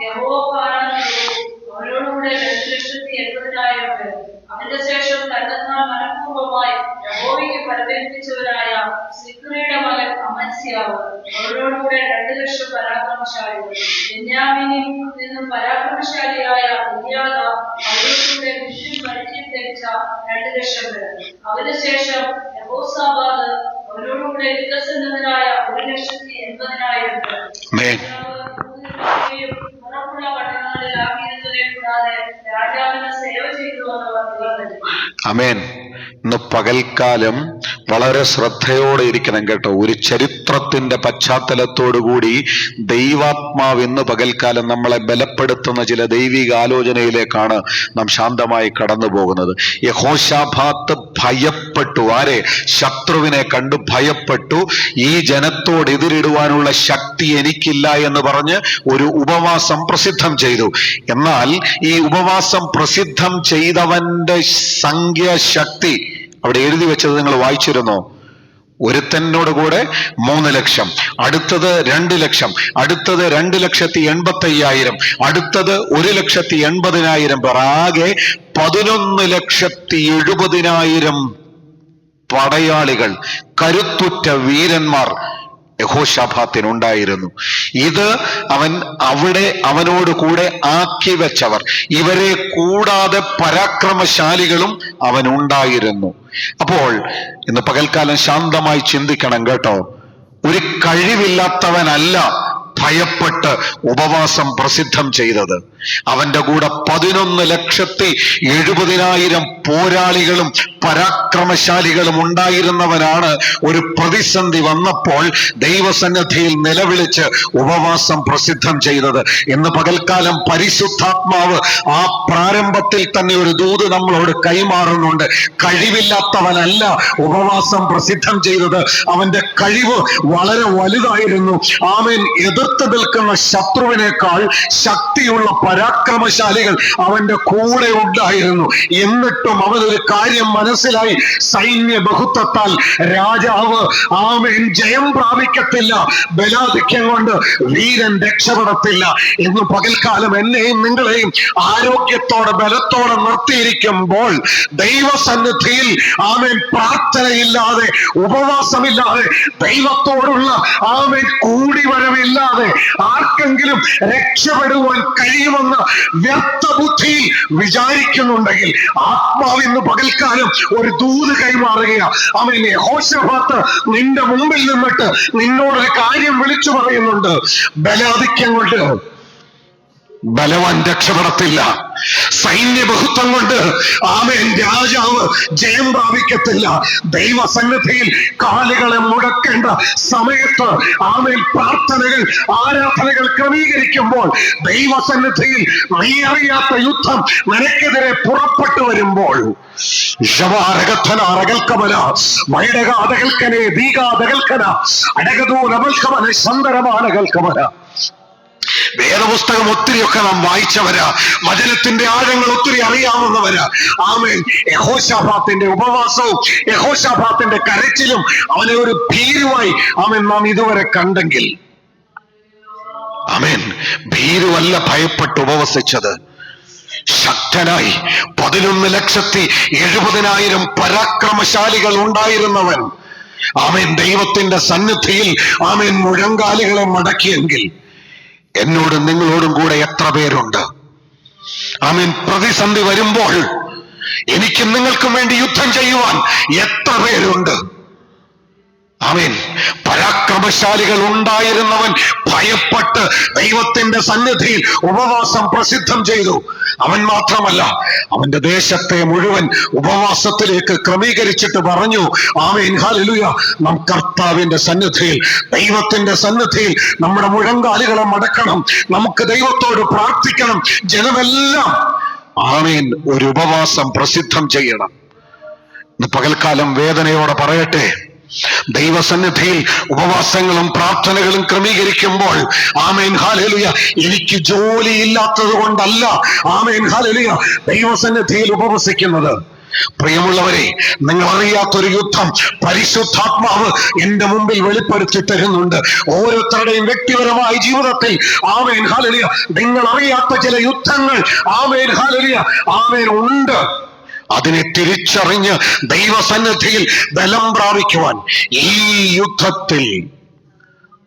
യഹോഹാനാൻ പ്രഭു അവരോടുകൂടെ 2,80,000 പേർ. അവന്റെ ശേഷം തന്നെത്താൻ മനഃപൂർവ്വമായി യഹോവയ്ക്ക് പരിതപിച്ചവരായ സിക്രിയുടെ മകൻ അമസ്യാവ് അവരോടുകൂടെ 2,00,000 പരാക്രമശാലികൾ. ബെന്യാമീനിൽ നിന്നും പരാക്രമശാലിയായ എലിയാദ അവരോടുകൂടെ വിഷ്ണു പരിചയം ധരിച്ച 2,00,000 പേർ. അവന് ശേഷം യഹോസാബാദ് അവരോടുകൂടെ യുദ്ധസന്നദ്ധരായ 1,80,000 പേർ. ഉറപ്പുള്ള പട്ടണങ്ങളിൽ ആക്കിയിരുന്നതിനെ കൂടാതെ രാജാവിന് സേവ ചെയ്തു വന്നവർ. ആമേൻ. ഇന്ന് പകൽക്കാലം വളരെ ശ്രദ്ധയോടെ ഇരിക്കണം കേട്ടോ. ഒരു ചരിത്രത്തിന്റെ പശ്ചാത്തലത്തോടുകൂടി ദൈവാത്മാവ് ഇന്ന് പകൽക്കാലം നമ്മളെ ബലപ്പെടുത്തുന്ന ചില ദൈവിക ആലോചനയിലേക്കാണ് നാം ശാന്തമായി കടന്നു പോകുന്നത്. യെഹോശാഫാത്ത് ഭയപ്പെട്ടു. ആരെ? ശത്രുവിനെ കണ്ടു ഭയപ്പെട്ടു. ഈ ജനത്തോട് എതിരിടുവാനുള്ള ശക്തി എനിക്കില്ല എന്ന് പറഞ്ഞ് ഒരു ഉപവാസം പ്രസിദ്ധം ചെയ്തു. എന്നാൽ ഈ ഉപവാസം പ്രസിദ്ധം ചെയ്തവന്റെ സംഖ്യാശക്തി അവിടെ എഴുതി വെച്ചത് നിങ്ങൾ വായിച്ചിരുന്നോ? ഒരുത്തനോട് കൂടെ 3,00,000, അടുത്തത് 2,00,000, അടുത്തത് 2,80,000, അടുത്തത് 1,80,000 പേർ. ആകെ 11,70,000 പടയാളികൾ, കരുത്തുറ്റ വീരന്മാർ യഹോശാഫാത്തിനുണ്ടായിരുന്നു. ഇത് അവനോട് കൂടെ ആക്കി വെച്ചവർ. ഇവരെ കൂടാതെ പരാക്രമശാലികളും അവനുണ്ടായിരുന്നു. അപ്പോൾ ഇന്ന് പകൽക്കാലം ശാന്തമായി ചിന്തിക്കണം കേട്ടോ. ഒരു കഴിവില്ലാത്തവനല്ല ഭയപ്പെട്ട് ഉപവാസം പ്രസിദ്ധം ചെയ്തത്. അവന്റെ കൂടെ 11,70,000 പോരാളികളും പരാക്രമശാലികളും ഉണ്ടായിരുന്നവനാണ് ഒരു പ്രതിസന്ധി വന്നപ്പോൾ ദൈവസന്നിധിയിൽ നിലവിളിച്ച് ഉപവാസം പ്രസിദ്ധം ചെയ്തത്. ഇന്ന് പകൽക്കാലം പരിശുദ്ധാത്മാവ് ആ പ്രാരംഭത്തിൽ തന്നെ ഒരു ദൂത് നമ്മളോട് കൈമാറുന്നുണ്ട്. കഴിവില്ലാത്തവനല്ല ഉപവാസം പ്രസിദ്ധം ചെയ്തത്, അവന്റെ കഴിവ് വളരെ വലുതായിരുന്നു. ആമേൻ. എതിർത്ത് നിൽക്കുന്ന ശത്രുവിനേക്കാൾ ശക്തിയുള്ള പരാക്രമശാലികൾ അവന്റെ കൂടെ ഉണ്ടായിരുന്നു. എന്നിട്ടും അവനൊരു കാര്യം മനസ്സിലായി, സൈന്യ ബഹുത്വത്താൽ രാജാവ് ആമേൻ ജയം പ്രാപിക്കത്തില്ല, ബലാധിക്യം കൊണ്ട് വീരൻ രക്ഷപ്പെടത്തില്ല. ഇന്ന് പകൽക്കാലം എന്നെയും നിങ്ങളെയും ആരോഗ്യത്തോടെ ബലത്തോടെ നിർത്തിയിരിക്കുമ്പോൾ ദൈവസന്നിധിയിൽ ആമേൻ പ്രാർത്ഥനയില്ലാതെ ഉപവാസമില്ലാതെ ദൈവത്തോടുള്ള ആമേൻ കൂടിവരവില്ലാതെ ആർക്കെങ്കിലും രക്ഷപ്പെടുവാൻ കഴിയുമെന്ന് വ്യർത്ഥ ബുദ്ധിയിൽ വിചാരിക്കുന്നുണ്ടെങ്കിൽ ആത്മാവിന്ന് പകൽക്കാലം ഒരു ദൂത് കൈമാറുകയാണ്. അവൻ യഹോശാഫാത്ത് നിന്റെ മുമ്പിൽ നിന്നിട്ട് നിന്നോടൊരു കാര്യം വിളിച്ചു പറയുന്നുണ്ട്. ബലാധിക്യം കൊണ്ട് ബലവാൻ രക്ഷപ്പെടത്തില്ല, സൈന്യബഹുത്വം കൊണ്ട് ആമേൻ രാജാവ് ജയം പ്രാപിക്കത്തില്ല. ദൈവസന്നിധിയിൽ കാലുകളെ മുടക്കേണ്ട സമയത്ത് ആമേൻ പ്രാർത്ഥനകൾ ആരാധനകൾ ക്രമീകരിക്കുമ്പോൾ ദൈവസന്നിധിയിൽ നീ അറിയാത്ത യുദ്ധം നിനക്കെതിരെ പുറപ്പെട്ടു വരുമ്പോൾ വേദപുസ്തകം ഒത്തിരിയൊക്കെ നാം വായിച്ചവരാ, വചനത്തിന്റെ ആഴങ്ങൾ ഒത്തിരി അറിയാവുന്നവരാ. ആമേൻ. യഹോശാഫാത്തിന്റെ ഉപവാസവും യഹോശാഫാത്തിന്റെ കരച്ചിലും അവനെ ഒരു ഭീരുവായി ആമേൻ നാം ഇതുവരെ കണ്ടെങ്കിൽ, ആമേൻ, ഭീരുവല്ല ഭയപ്പെട്ട് ഉപവസിച്ചത്. ശക്തനായി 11,70,000 പരാക്രമശാലികൾ ഉണ്ടായിരുന്നവൻ ആമേൻ ദൈവത്തിന്റെ സന്നിധിയിൽ ആമേൻ മുഴങ്കാലുകളെ മടക്കിയെങ്കിൽ എന്നോടും നിങ്ങളോടും കൂടെ എത്ര പേരുണ്ട്? ആമേൻ, പ്രതിസന്ധി വരുമ്പോൾ എനിക്കും നിങ്ങൾക്കും വേണ്ടി യുദ്ധം ചെയ്യുവാൻ എത്ര പേരുണ്ട്? ആമേൻ. പരാക്രമശാലികൾ ഉണ്ടായിരുന്നവൻ ഭയപ്പെട്ട് ദൈവത്തിന്റെ സന്നിധിയിൽ ഉപവാസം പ്രസിദ്ധം ചെയ്തു. അവൻ മാത്രമല്ല, അവന്റെ ദേശത്തെ മുഴുവൻ ഉപവാസത്തിലേക്ക് ക്രമീകരിച്ചിട്ട് പറഞ്ഞു, ആമേൻ, ഹല്ലേലൂയ, നാം കർത്താവിന്റെ സന്നിധിയിൽ, ദൈവത്തിന്റെ സന്നിധിയിൽ നമ്മുടെ മുഴങ്കാലുകളെ മടക്കണം, നമുക്ക് ദൈവത്തോട് പ്രാർത്ഥിക്കണം, ജനമെല്ലാം ആമേൻ ഒരു ഉപവാസം പ്രസിദ്ധം ചെയ്യണം. ഇന്ന് പകൽക്കാലം വേദനയോടെ പറയട്ടെ, ദൈവസന്നിധിയിൽ ഉപവാസങ്ങളും പ്രാർത്ഥനകളും ക്രമീകരിക്കുമ്പോൾ, ആമേൻ, ഹല്ലേലൂയ, എനിക്ക് ജോലിയില്ലാത്തത് കൊണ്ടല്ല, ആമേൻ, ഹല്ലേലൂയ, ദൈവസന്നിധിയിൽ ഉപവസിക്കുന്നത്. പ്രിയമുള്ളവരെ, നിങ്ങൾ അറിയാത്തൊരു യുദ്ധം പരിശുദ്ധാത്മാവ് എന്റെ മുമ്പിൽ വെളിപ്പെടുത്തി തരുന്നുണ്ട്. ഓരോരുത്തരുടെയും വ്യക്തിപരമായ ജീവിതത്തിൽ, ആമേൻ, ഹല്ലേലൂയ, നിങ്ങൾ അറിയാത്ത ചില യുദ്ധങ്ങൾ, ആമേൻ, ഹല്ലേലൂയ, ആമേൻ, ഉണ്ട്. അതിനെ തിരിച്ചറിഞ്ഞ് ദൈവസന്നിധിയിൽ ബലം പ്രാപിക്കുവാൻ, ഈ യുദ്ധത്തിൽ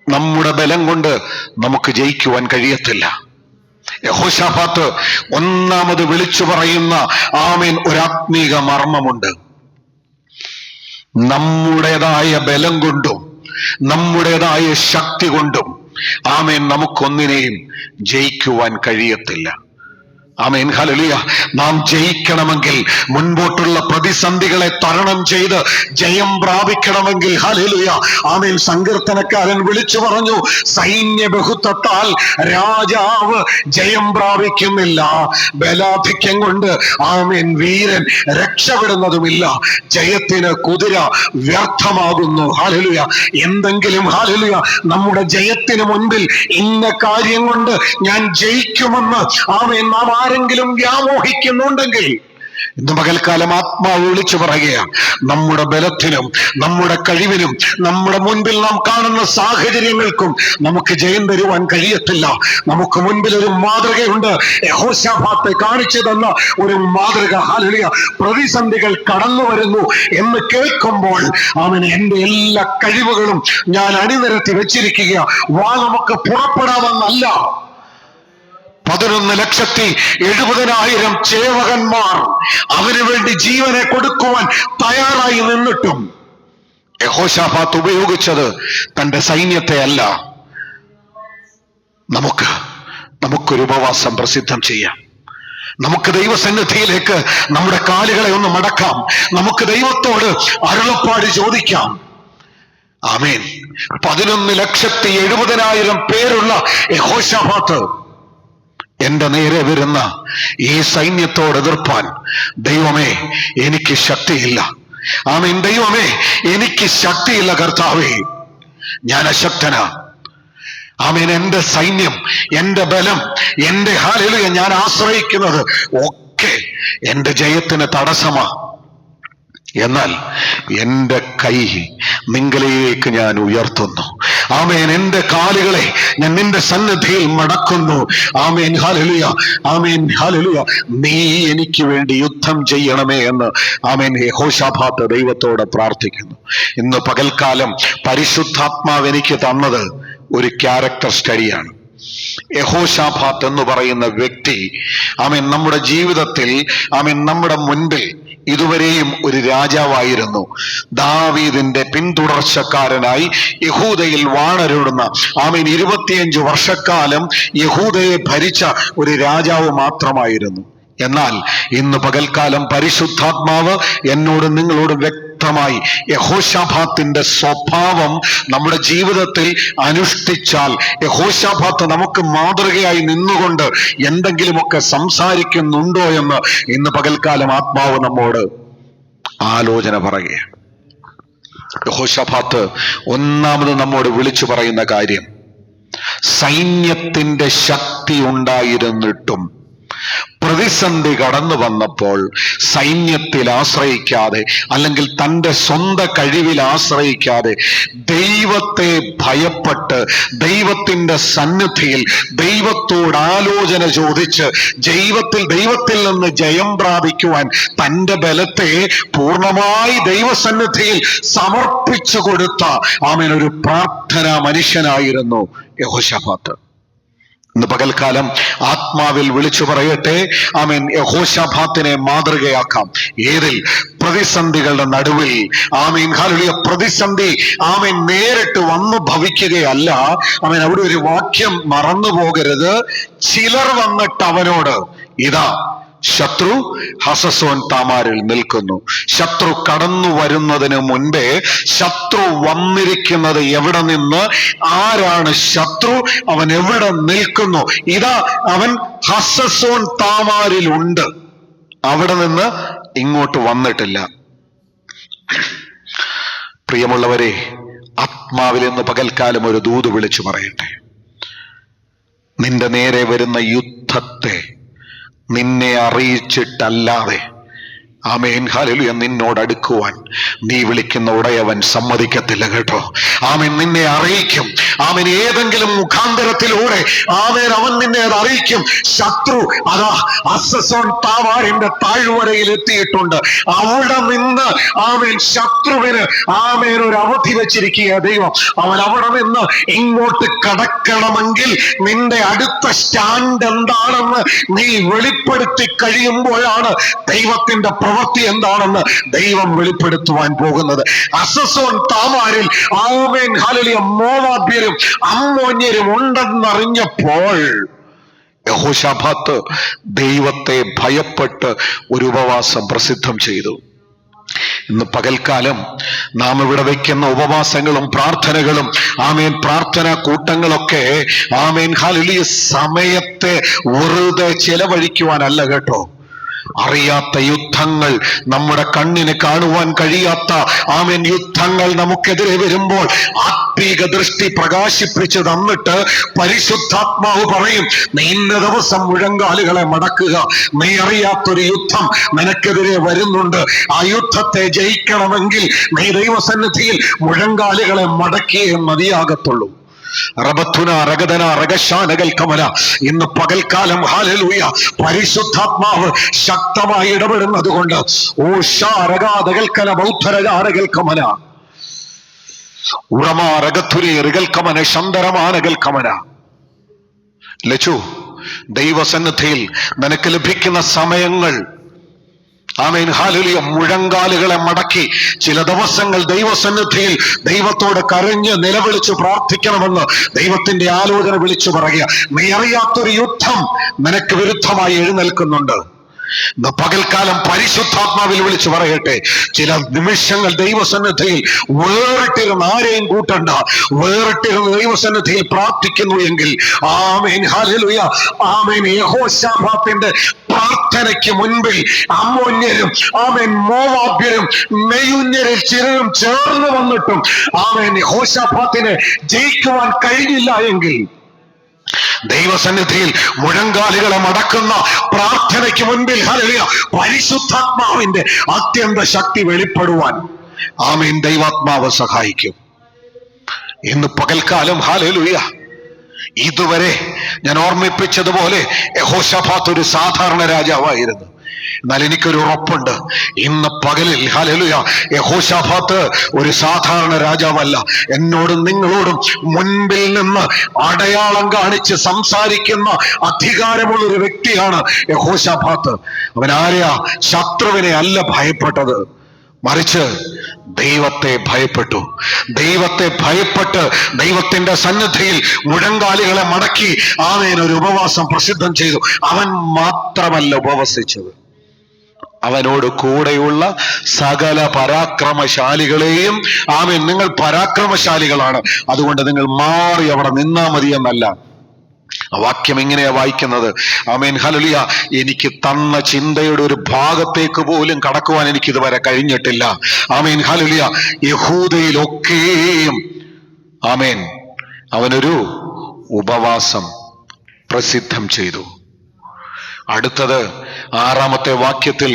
നമ്മുടെ ബലം കൊണ്ട് നമുക്ക് ജയിക്കുവാൻ കഴിയത്തില്ല. യഹോശാഫാത്ത് ഒന്നാമത് വിളിച്ചു പറയുന്ന, ആമേൻ, ഒരാത്മീക മർമ്മമുണ്ട്. നമ്മുടേതായ ബലം കൊണ്ടും നമ്മുടേതായ ശക്തി കൊണ്ടും, ആമേൻ, നമുക്കൊന്നിനെയും ജയിക്കുവാൻ കഴിയത്തില്ല. ആമേൻ, ഹല്ലേലൂയ. നാം ജയിക്കണമെങ്കിൽ, മുൻപോട്ടുള്ള പ്രതിസന്ധികളെ തരണം ചെയ്ത് ജയം പ്രാപിക്കണമെങ്കിൽ, ഹല്ലേലൂയ, ആമേൻ, സങ്കീർത്തനക്കാരൻ വിളിച്ചു പറഞ്ഞു, സൈന്യ ബഹുത്വത്താൽ രാജാവ് ജയം പ്രാപിക്കുന്നില്ല, ബലാധിക്യം കൊണ്ട്, ആമേൻ, വീരൻ രക്ഷപ്പെടുന്നതുമില്ല, ജയത്തിന് കുതിര വ്യർത്ഥമാകുന്നു. ഹല്ലേലൂയ. എന്തെങ്കിലും, ഹല്ലേലൂയ, നമ്മുടെ ജയത്തിന് മുൻപിൽ ഇന്ന കാര്യം കൊണ്ട് ഞാൻ ജയിക്കുമെന്ന്, ആമേൻ, നാം ആരെങ്കിലും വ്യാമോഹിക്കുന്നുണ്ടെങ്കിൽ, ഇന്ന് പകൽക്കാലം ആത്മാവ് വിളിച്ചു പറയുകയാണ്, നമ്മുടെ ബലത്തിനും നമ്മുടെ കഴിവിനും നമ്മുടെ മുൻപിൽ നാം കാണുന്ന സാഹചര്യങ്ങൾക്കും നമുക്ക് ജയം തരുവാൻ കഴിയത്തില്ല. നമുക്ക് മുൻപിൽ ഒരു മാതൃകയുണ്ട്. യഹോശാഫാത്ത് കാണിച്ചു തന്ന ഒരു മാതൃക. ഹല്ലേലൂയ. പ്രതിസന്ധികൾ കടന്നു വരുന്നു എന്ന് കേൾക്കുമ്പോൾ, അവന് എന്റെ എല്ലാ കഴിവുകളും ഞാൻ അണിനിരത്തി വെച്ചിരിക്കുക, വാ നമുക്ക് പുറപ്പെടാമെന്നല്ല. 11,70,000 ചേവകന്മാർ അവന് വേണ്ടി ജീവനെ കൊടുക്കുവാൻ തയ്യാറായി നിന്നിട്ടും യഹോശാഫാത്ത് ഉപയോഗിച്ചത് തന്റെ സൈന്യത്തെ അല്ല. നമുക്കൊരു ഉപവാസം പ്രസിദ്ധം ചെയ്യാം. നമുക്ക് ദൈവസന്നിധിയിലേക്ക് നമ്മുടെ കാലുകളെ ഒന്ന് മടക്കാം. നമുക്ക് ദൈവത്തോട് അരുളപ്പാട് ചോദിക്കാം. ആമേൻ. 11,70,000 പേരുള്ള യഹോശാഫാത്ത് എന്റെ നേരെ വരുന്ന ഈ സൈന്യത്തോട് എതിർപ്പാൻ, ദൈവമേ, എനിക്ക് ശക്തിയില്ല. ആമേൻ. ദൈവമേ, എനിക്ക് ശക്തിയില്ല കർത്താവേ, ഞാൻ അശക്തനാ. ആമേൻ. എന്റെ സൈന്യം, എന്റെ ബലം, എന്റെ, ഹല്ലേലൂയ, ഞാൻ ആശ്രയിക്കുന്നത് ഒക്കെ എന്റെ ജയത്തിന് തടസ്സമാ. എന്നാൽ എന്റെ കൈ നിങ്ങളിലേക്ക് ഞാൻ ഉയർത്തുന്നു. ആമേൻ. എന്റെ കാലുകളെ ഞാൻ നിന്റെ സന്നിധിയിൽ മടക്കുന്നു. ആമേൻ. ഹല്ലേലൂയ. ആമേൻ. ഹല്ലേലൂയ. നീ എനിക്ക് വേണ്ടി യുദ്ധം ചെയ്യണമേ എന്ന്, ആമേൻ, യഹോശാഫാത്ത് ദൈവത്തോട് പ്രാർത്ഥിക്കുന്നു. ഇന്ന് പകൽക്കാലം പരിശുദ്ധാത്മാവ് എനിക്ക് തന്നത് ഒരു ക്യാരക്ടർ സ്റ്റഡിയാണ്. യഹോശാഫാത്ത് എന്ന് പറയുന്ന വ്യക്തി, ആമേൻ, നമ്മുടെ ജീവിതത്തിൽ, ആമേൻ, നമ്മുടെ മുൻപിൽ ഇതുവരെയും ഒരു രാജാവായിരുന്നു. ദാവീദിന്റെ പിന്തുടർച്ചക്കാരനായി യഹൂദയിൽ വാണരുടുന്ന, ആമേൻ, 25 വർഷക്കാലം യഹൂദയെ ഭരിച്ച ഒരു രാജാവ് മാത്രമായിരുന്നു. എന്നാൽ ഇന്ന് പകൽക്കാലം പരിശുദ്ധാത്മാവ് എന്നോട് നിങ്ങളോട് വ്യക്തമായി, യഹോശാഫാത്തിന്റെ സ്വഭാവം നമ്മുടെ ജീവിതത്തിൽ അനുഷ്ഠിച്ചാൽ, യഹോശാഫാത്ത് നമുക്ക് മാതൃകയായി നിന്നുകൊണ്ട് എന്തെങ്കിലുമൊക്കെ സംസാരിക്കുന്നുണ്ടോ എന്ന് ഇന്ന് പകൽക്കാലം ആത്മാവ് നമ്മോട് ആലോചന പറയുകയാണ്. യഹോശാഫാത്ത് ഒന്നാമത് നമ്മോട് വിളിച്ചു പറയുന്ന കാര്യം, സൈന്യത്തിന്റെ ശക്തി ഉണ്ടായിരുന്നിട്ടും പ്രതിസന്ധി കടന്നു വന്നപ്പോൾ സൈന്യത്തിൽ ആശ്രയിക്കാതെ, അല്ലെങ്കിൽ തൻ്റെ സ്വന്തം കഴിവിൽ ആശ്രയിക്കാതെ, ദൈവത്തെ ഭയപ്പെട്ട് ദൈവത്തിന്റെ സന്നിധിയിൽ ദൈവത്തോട് ആലോചന ചോദിച്ച് ദൈവത്തിൽ നിന്ന് ജയം പ്രാപിക്കുവാൻ തൻ്റെ ബലത്തെ പൂർണ്ണമായി ദൈവസന്നിധിയിൽ സമർപ്പിച്ചു കൊടുത്ത, ആമേൻ, ഒരു പ്രാർത്ഥനാ മനുഷ്യനായിരുന്നു യഹോശാഫാത്ത്. ഇന്ന് പകൽക്കാലം ആത്മാവിൽ വിളിച്ചു പറയട്ടെ, ആമേൻ, യെഹോശാഫാത്തിനെ മാതൃകയാക്കാം. ഏതിൽ? പ്രതിസന്ധികളുടെ നടുവിൽ. ആമേൻ, ഹല്ലേലൂയ. പ്രതിസന്ധി ആമേൻ നേരിട്ട് വന്നു ഭവിക്കുകയല്ല. ആമേൻ, അവിടെ ഒരു വാക്യം മറന്നു പോകരുത്. ചിലർ വന്നിട്ട് അവനോട്, ഇതാ ശത്രു ഹസസോൻ താമാരിൽ നിൽക്കുന്നു. ശത്രു കടന്നു വരുന്നതിന് മുൻപേ ശത്രു വന്നിരിക്കുന്നത് എവിടെ നിന്ന്? ആരാണ് ശത്രു? അവൻ എവിടെ നിൽക്കുന്നു? ഇതാ അവൻ ഹസസോൻ താമാരിലുണ്ട്. അവിടെ നിന്ന് ഇങ്ങോട്ട് വന്നിട്ടില്ല. പ്രിയമുള്ളവരെ, ആത്മാവിൽ നിന്ന് പകൽക്കാലം ഒരു ദൂത് വിളിച്ചു പറയട്ടെ. നിന്റെ നേരെ വരുന്ന യുദ്ധത്തെ നിന്നെ അറിയിച്ചിട്ടല്ലാതെ, ആമേൻ, ഹല്ലേലൂയ, നിന്നോട് അടുക്കുവാൻ നീ വിളിക്കുന്ന ഉടയവൻ സമ്മതിക്കത്തില്ല കേട്ടോ. ആമേൻ, നിന്നെ അറിയിക്കും. ആമേൻ, ഏതെങ്കിലും മുഖാന്തരത്തിലൂടെ ആമേൻ അവൻ നിന്നെ അത് അറിയിക്കും. ശത്രു അതാ ഹസസോൻ താമാരിന്റെ താഴ്വരയിൽ എത്തിയിട്ടുണ്ട്. അവിടെ നിന്ന് ആമേൻ ശത്രുവിന് ആമേൻ ഒരു അവധി വെച്ചിരിക്കുക ദൈവം. അവൻ അവിടെ നിന്ന് ഇങ്ങോട്ട് കടക്കണമെങ്കിൽ നിന്റെ അടുത്ത സ്റ്റാൻഡ് എന്താണെന്ന് നീ വെളിപ്പെടുത്തി കഴിയുമ്പോഴാണ് ദൈവത്തിന്റെ പ്രവൃത്തി എന്താണെന്ന് ദൈവം വെളിപ്പെടുത്തുവാൻ പോകുന്നത്. ഹസസോൻ താമാരിൽ ആമേൻ, ഹല്ലേലൂയ, മോവാബ്യരും അമ്മോന്യരും ഉണ്ടെന്നറിഞ്ഞപ്പോൾ യെഹോശാഫാത്ത് ദൈവത്തെ ഭയപ്പെട്ട് ഒരു ഉപവാസം പ്രസിദ്ധം ചെയ്തു. ഇന്ന് പകൽക്കാലം നാം ഇവിടെ വയ്ക്കുന്ന ഉപവാസങ്ങളും പ്രാർത്ഥനകളും ആമേൻ പ്രാർത്ഥനാ കൂട്ടങ്ങളൊക്കെ ആമേൻ, ഹല്ലേലൂയ, സമയത്തെ വെറുതെ ചെലവഴിക്കുവാനല്ല കേട്ടോ. അറിയാത്ത യുദ്ധങ്ങൾ, നമ്മുടെ കണ്ണിന് കാണുവാൻ കഴിയാത്ത ആമേൻ യുദ്ധങ്ങൾ നമുക്കെതിരെ വരുമ്പോൾ ആത്മീക ദൃഷ്ടി പ്രകാശിപ്പിച്ച് തന്നിട്ട് പരിശുദ്ധാത്മാവ് പറയും, നീ ഇന്ന ദിവസം മുഴങ്കാലുകളെ മടക്കുക. നീ അറിയാത്തൊരു യുദ്ധം നിനക്കെതിരെ വരുന്നുണ്ട്. ആ യുദ്ധത്തെ ജയിക്കണമെങ്കിൽ നീ ദൈവസന്നിധിയിൽ മുഴങ്കാലുകളെ മടക്കിയേ മതിയാകത്തുള്ളൂ. റബത്തുന രഗതന രഗശാനകൽ കമല. ഇന്ന് പകൽക്കാലം ഹല്ലേലൂയ പരിശുദ്ധാത്മാവ് ശക്തമായി ഇടപെടുന്നത് കൊണ്ട് ഓ ഷാരഗാതകൽക്കല ബൗദ്ധരഗാരകൽ കമല ഉറമാ രഗത്തുരി റിഗൽ കമന ശന്തരമാനകൽ കമന. ലച്ചു, ദൈവസന്നിധിയിൽ നിനക്ക് ലഭിക്കുന്ന സമയങ്ങൾ ആമേൻ, ഹല്ലേലൂയ, മുഴങ്കാലുകളെ മടക്കി ചില ദിവസങ്ങൾ ദൈവസന്നിധിയിൽ ദൈവത്തോട് കരഞ്ഞ് നിലവിളിച്ച് പ്രാർത്ഥിക്കണമെന്ന് ദൈവത്തിന്റെ ആലോചന വിളിച്ചു പറയുക. നീ അറിയാത്തൊരു യുദ്ധം നിനക്ക് വിരുദ്ധമായി എഴുന്നേൽക്കുന്നുണ്ട്. പകൽക്കാലം പരിശുദ്ധാത്മാവിൽ വിളിച്ചു പറയട്ടെ, ചില നിമിഷങ്ങൾ ദൈവസന്നിധിയിൽ വേറിട്ടിരുന്ന് ആരെയും കൂട്ടണ്ട, വേറിട്ടിരുന്ന് ദൈവസന്നിധിയിൽ പ്രാർത്ഥിക്കുന്നു എങ്കിൽ ആമേൻ, ഹല്ലേലൂയ, ആമേൻ, യെഹോശാഫാത്തിന്റെ പ്രാർത്ഥനയ്ക്ക് മുൻപിൽ അമ്മോന്യരും ആമേൻ മോവാബ്യരും മെയുന്യരും ചിലരും ചേർന്ന് വന്നിട്ടും ആമേൻ യെഹോശാഫാത്തിനെ ജയിക്കുവാൻ കഴിഞ്ഞില്ല എങ്കിൽ ദൈവസന്നിധിയിൽ മുഴങ്കാലുകളെ മടക്കുന്ന പ്രാർത്ഥനയ്ക്ക് മുൻപിൽ ഹല്ലേലൂയ പരിശുദ്ധാത്മാവിന്റെ അത്യന്ത ശക്തി വെളിപ്പെടുവാൻ ആമേൻ ദൈവാത്മാവ് സഹായിക്കും. ഇന്ന് പകൽക്കാലം ഹല്ലേലൂയ ഇതുവരെ ഞാൻ ഓർമ്മിപ്പിച്ചതുപോലെ യെഹോശാഫാത്ത് ഒരു സാധാരണ രാജാവായിരുന്നു. എന്നാൽ എനിക്കൊരു ഉറപ്പുണ്ട്, ഇന്ന് പകലിൽ ഹല്ലേലൂയ യെഹോശാഫാത്ത് ഒരു സാധാരണ രാജാവല്ല. എന്നോടും നിങ്ങളോടും മുൻപിൽ നിന്ന് അടയാളം കാണിച്ച് സംസാരിക്കുന്ന അധികാരമുള്ളൊരു വ്യക്തിയാണ് യെഹോശാഫാത്ത്. അവൻ ആരെയാ? ശത്രുവിനെ അല്ല ഭയപ്പെട്ടത്, മറിച്ച് ദൈവത്തെ ഭയപ്പെട്ടു. ദൈവത്തെ ഭയപ്പെട്ട് ദൈവത്തിന്റെ സന്നിധിയിൽ മുഴങ്കാലുകളെ മടക്കി ആമേൻ ഒരു ഉപവാസം പ്രസിദ്ധം ചെയ്തു. അവൻ മാത്രമല്ല ഉപവസിച്ചത്, അവനോട് കൂടെയുള്ള സകല പരാക്രമശാലികളെയും ആമേൻ, നിങ്ങൾ പരാക്രമശാലികളാണ്, അതുകൊണ്ട് നിങ്ങൾ മാറി അവിടെ നിന്നാ മതി എന്നല്ല. ആ വാക്യം ഇങ്ങനെയാ വായിക്കുന്നത്, ആമേൻ, ഹല്ലേലൂയ, എനിക്ക് തന്ന ചിന്തയുടെ ഒരു ഭാഗത്തേക്ക് പോലും കടക്കുവാൻ എനിക്ക് ഇതുവരെ കഴിഞ്ഞിട്ടില്ല. ആമേൻ, ഹല്ലേലൂയ, യഹൂദയിലൊക്കെയും ആമേൻ അവനൊരു ഉപവാസം പ്രസിദ്ധം ചെയ്തു. അടുത്തത് 6-ാമത്തെ വാക്യത്തിൽ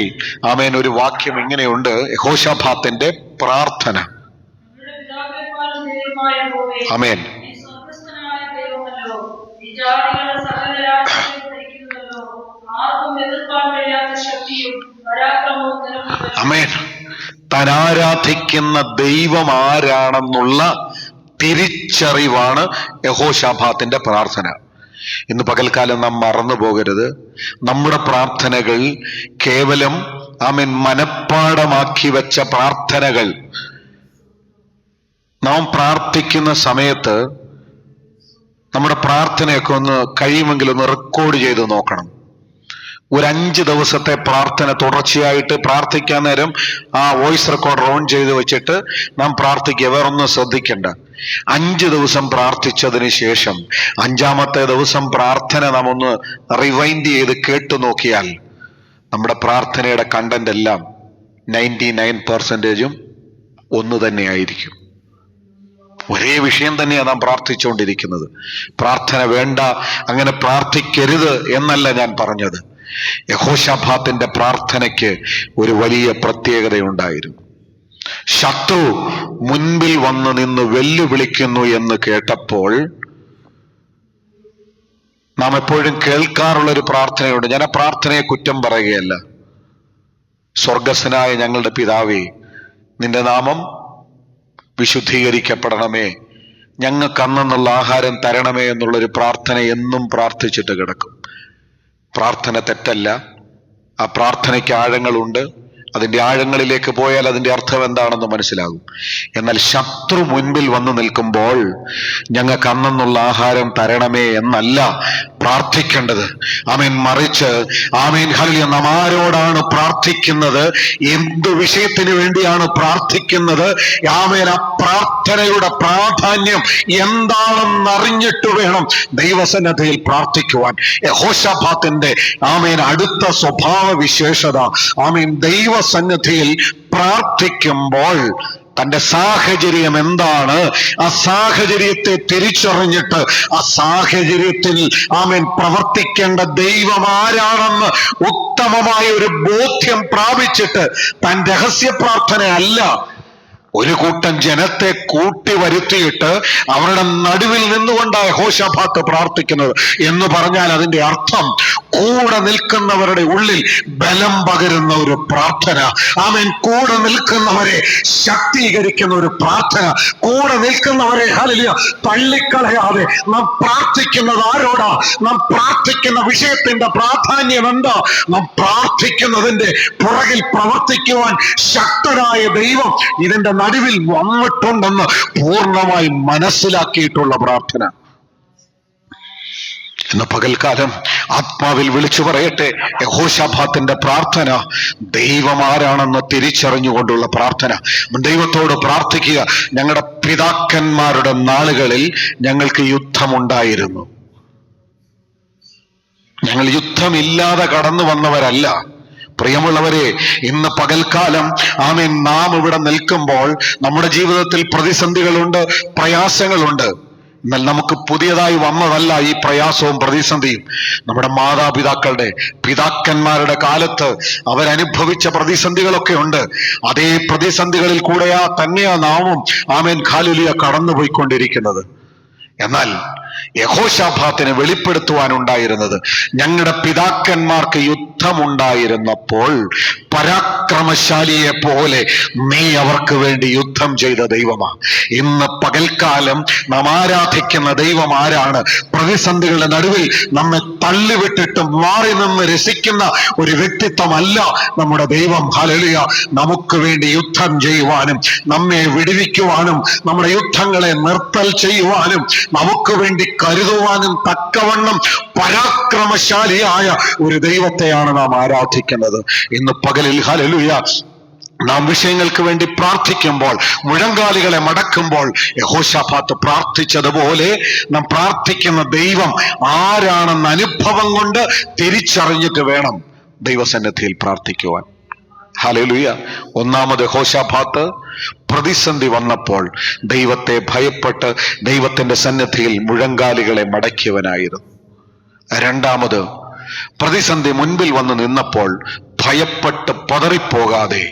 ആമേൻ ഒരു വാക്യം ഇങ്ങനെയുണ്ട്, യെഹോശാഫാത്തിന്റെ പ്രാർത്ഥന. ആമേൻ. ആമേൻ. താൻ ആരാധിക്കുന്ന ദൈവം ആരാണെന്നുള്ള തിരിച്ചറിവാണ് യെഹോശാഫാത്തിന്റെ പ്രാർത്ഥന. ഇന്ന് പകൽക്കാലം നാം മറന്നു പോകരുത്. നമ്മുടെ പ്രാർത്ഥനകൾ കേവലം മനഃപ്പാടമാക്കി വെച്ച പ്രാർത്ഥനകൾ. നാം പ്രാർത്ഥിക്കുന്ന സമയത്ത് നമ്മുടെ പ്രാർത്ഥനയൊക്കെ ഒന്ന് കഴിയുമെങ്കിൽ ഒന്ന് റെക്കോർഡ് ചെയ്ത് നോക്കണം. ഒരു 5 ദിവസത്തെ പ്രാർത്ഥന തുടർച്ചയായിട്ട് പ്രാർത്ഥിക്കാൻ നേരം ആ വോയിസ് റെക്കോർഡർ ഓൺ ചെയ്ത് വെച്ചിട്ട് നാം പ്രാർത്ഥിക്കുക. വേറൊന്നും ശ്രദ്ധിക്കണ്ട. 5 ദിവസം പ്രാർത്ഥിച്ചതിന് ശേഷം 5-ാമത്തെ ദിവസം പ്രാർത്ഥന നാം ഒന്ന് റിവൈൻഡ് ചെയ്ത് കേട്ടു നോക്കിയാൽ നമ്മുടെ പ്രാർത്ഥനയുടെ കണ്ടന്റ് എല്ലാം 99% ഒന്ന് തന്നെയായിരിക്കും. ഒരേ വിഷയം തന്നെയാണ് നാം പ്രാർത്ഥിച്ചുകൊണ്ടിരിക്കുന്നത്. പ്രാർത്ഥന വേണ്ട, അങ്ങനെ പ്രാർത്ഥിക്കരുത് എന്നല്ല ഞാൻ പറഞ്ഞത്. യഹോശാഫാത്തിന്റെ പ്രാർത്ഥനയ്ക്ക് ഒരു വലിയ പ്രത്യേകതയുണ്ടായിരുന്നു. ശത്രു മുൻപിൽ വന്ന് നിന്ന് വെല്ലുവിളിക്കുന്നു എന്ന് കേട്ടപ്പോൾ നാം എപ്പോഴും കേൾക്കാറുള്ളൊരു പ്രാർത്ഥനയുണ്ട്. ഞാൻ ആ പ്രാർത്ഥനയെ കുറ്റം പറയുകയല്ല. സ്വർഗസ്ഥനായ ഞങ്ങളുടെ പിതാവേ, നിന്റെ നാമം വിശുദ്ധീകരിക്കപ്പെടണമേ, ഞങ്ങൾക്ക് അന്നുള്ള ആഹാരം തരണമേ എന്നുള്ളൊരു പ്രാർത്ഥന എന്നും പ്രാർത്ഥിച്ചിട്ട് കിടക്കും. പ്രാർത്ഥന തെറ്റല്ല. ആ പ്രാർത്ഥനയ്ക്ക് ആഴങ്ങളുണ്ട്. അതിന്റെ ആഴങ്ങളിലേക്ക് പോയാൽ അതിന്റെ അർത്ഥം എന്താണെന്ന് മനസ്സിലാകും. എന്നാൽ ശത്രു മുൻപിൽ വന്നു നിൽക്കുമ്പോൾ ഞങ്ങൾക്ക് അന്നുള്ള ആഹാരം തരണമേ എന്നല്ല പ്രാർത്ഥിക്കേണ്ടത്. മറിച്ച് ഹല്ലേലൂയ, നാം ആരോടാണ് പ്രാർത്ഥിക്കുന്നത്, എന്ത് വിഷയത്തിന് വേണ്ടിയാണ് പ്രാർത്ഥിക്കുന്നത്, ആ പ്രാർത്ഥനയുടെ പ്രാധാന്യം എന്താണെന്നറിഞ്ഞിട്ട് വേണം ദൈവസന്നിധിയിൽ പ്രാർത്ഥിക്കുവാൻ. യഹോശാഫാത്തിന്റെ അടുത്ത സ്വഭാവ വിശേഷത ദൈവസന്നിധിയിൽ പ്രാർത്ഥിക്കുമ്പോൾ തന്റെ സാഹചര്യം എന്താണ്, ആ സാഹചര്യത്തെ തിരിച്ചറിഞ്ഞിട്ട് ആ സാഹചര്യത്തിൽ പ്രവർത്തിക്കേണ്ട ദൈവം ആരാണെന്ന് ഉത്തമമായ ഒരു ബോധ്യം പ്രാപിച്ചിട്ട് താൻ രഹസ്യ പ്രാർത്ഥന അല്ല, ഒരു കൂട്ടം ജനത്തെ കൂട്ടി വരുത്തിയിട്ട് അവരുടെ നടുവിൽ നിന്നുകൊണ്ടാണ് യഹോശാഫാത്ത് പ്രാർത്ഥിക്കുന്നത് എന്ന് പറഞ്ഞാൽ അതിന്റെ അർത്ഥം കൂടെ നിൽക്കുന്നവരുടെ ഉള്ളിൽ ബലം പകരുന്ന ഒരു പ്രാർത്ഥന. കൂടെ നിൽക്കുന്നവരെ ശക്തീകരിക്കുന്ന ഒരു പ്രാർത്ഥന. കൂടെ നിൽക്കുന്നവരെ ഹല്ലേലൂയ തള്ളിക്കളയാതെ നാം പ്രാർത്ഥിക്കുന്നത് ആരോടാ, നാം പ്രാർത്ഥിക്കുന്ന വിഷയത്തിന്റെ പ്രാധാന്യം എന്താ, നാം പ്രാർത്ഥിക്കുന്നതിന്റെ പുറകിൽ പ്രവർത്തിക്കുവാൻ ശക്തനായ ദൈവം ഇതിന്റെ നടുവിൽ വന്നിട്ടുണ്ടെന്ന് പൂർണ്ണമായി മനസ്സിലാക്കിയിട്ടുള്ള പ്രാർത്ഥന. ഇന്ന് പകൽക്കാലം ആത്മാവിൽ വിളിച്ചു പറയട്ടെ, യഹോശാഫാത്തിന്റെ പ്രാർത്ഥന ദൈവം ആരാണെന്ന് തിരിച്ചറിഞ്ഞുകൊണ്ടുള്ള പ്രാർത്ഥന. ദൈവത്തോട് പ്രാർത്ഥിക്കുക, ഞങ്ങളുടെ പിതാക്കന്മാരുടെ നാളുകളിൽ ഞങ്ങൾക്ക് യുദ്ധമുണ്ടായിരുന്നു. ഞങ്ങൾ യുദ്ധമില്ലാതെ കടന്നു വന്നവരല്ല. പ്രിയമുള്ളവരെ, ഇന്ന് പകൽക്കാലം നാം ഇവിടെ നിൽക്കുമ്പോൾ നമ്മുടെ ജീവിതത്തിൽ പ്രതിസന്ധികളുണ്ട്, പ്രയാസങ്ങളുണ്ട്. എന്നാൽ നമുക്ക് പുതിയതായി വന്നതല്ല ഈ പ്രയാസവും പ്രതിസന്ധിയും. നമ്മുടെ മാതാപിതാക്കളുടെ പിതാക്കന്മാരുടെ കാലത്ത് അവരനുഭവിച്ച പ്രതിസന്ധികളൊക്കെ ഉണ്ട്. അതേ പ്രതിസന്ധികളിൽ കൂടെയാ തന്നെയാ നാമും ഹല്ലേലൂയ കടന്നുപോയിക്കൊണ്ടിരിക്കുന്നത്. എന്നാൽ യഹോശാഫാത്തിന് വെളിപ്പെടുത്തുവാനുണ്ടായിരുന്നത്, ഞങ്ങളുടെ പിതാക്കന്മാർക്ക് യുദ്ധമുണ്ടായിരുന്നപ്പോൾ പരാക്രമശാലിയെ പോലെ നീ അവർക്ക് വേണ്ടി യുദ്ധം ചെയ്ത ദൈവമാ. ഇന്ന് പകൽക്കാലം നാം ആരാധിക്കുന്ന ദൈവം ആരാണ്? പ്രതിസന്ധികളുടെ നടുവിൽ നമ്മെ തള്ളിവിട്ടിട്ട് മാറി നിന്ന് രസിക്കുന്ന ഒരു വ്യക്തിത്വമല്ല നമ്മുടെ ദൈവം. ഹല്ലേലൂയ, നമുക്ക് വേണ്ടി യുദ്ധം ചെയ്യുവാനും നമ്മെ വിടുവിക്കുവാനും നമ്മുടെ യുദ്ധങ്ങളെ നിർത്തൽ ചെയ്യുവാനും നമുക്ക് വേണ്ടി കരുതുവാനും തക്കവണ്ണം പരാക്രമശാലിയായ ഒരു ദൈവത്തെയാണ് നാം ആരാധിക്കുന്നത്. ഇന്ന് പകലിൽ ഹല്ലേലൂയ നാം വിഷയങ്ങൾക്ക് വേണ്ടി പ്രാർത്ഥിക്കുമ്പോൾ, മുഴങ്കാലുകളെ മടക്കുമ്പോൾ യഹോശാഫാത്ത് പ്രാർത്ഥിച്ചതുപോലെ നാം പ്രാർത്ഥിക്കുന്ന ദൈവം ആരാണെന്ന് അനുഭവം കൊണ്ട് തിരിച്ചറിഞ്ഞിട്ട് വേണം ദൈവസന്നിധിയിൽ പ്രാർത്ഥിക്കുവാൻ. ഹല്ലേലൂയ. ഒന്നാമത് യഹോശാഫാത്ത് പ്രതിസന്ധി വന്നപ്പോൾ ദൈവത്തെ ഭയപ്പെട്ട് ദൈവത്തിന്റെ സന്നിധിയിൽ മുഴങ്കാലുകളെ മടക്കിയവനായിരുന്നു. രണ്ടാമത് പ്രതിസന്ധി മുൻപിൽ വന്ന് നിന്നപ്പോൾ ഭയപ്പെട്ട് പതറിപ്പോകാതെ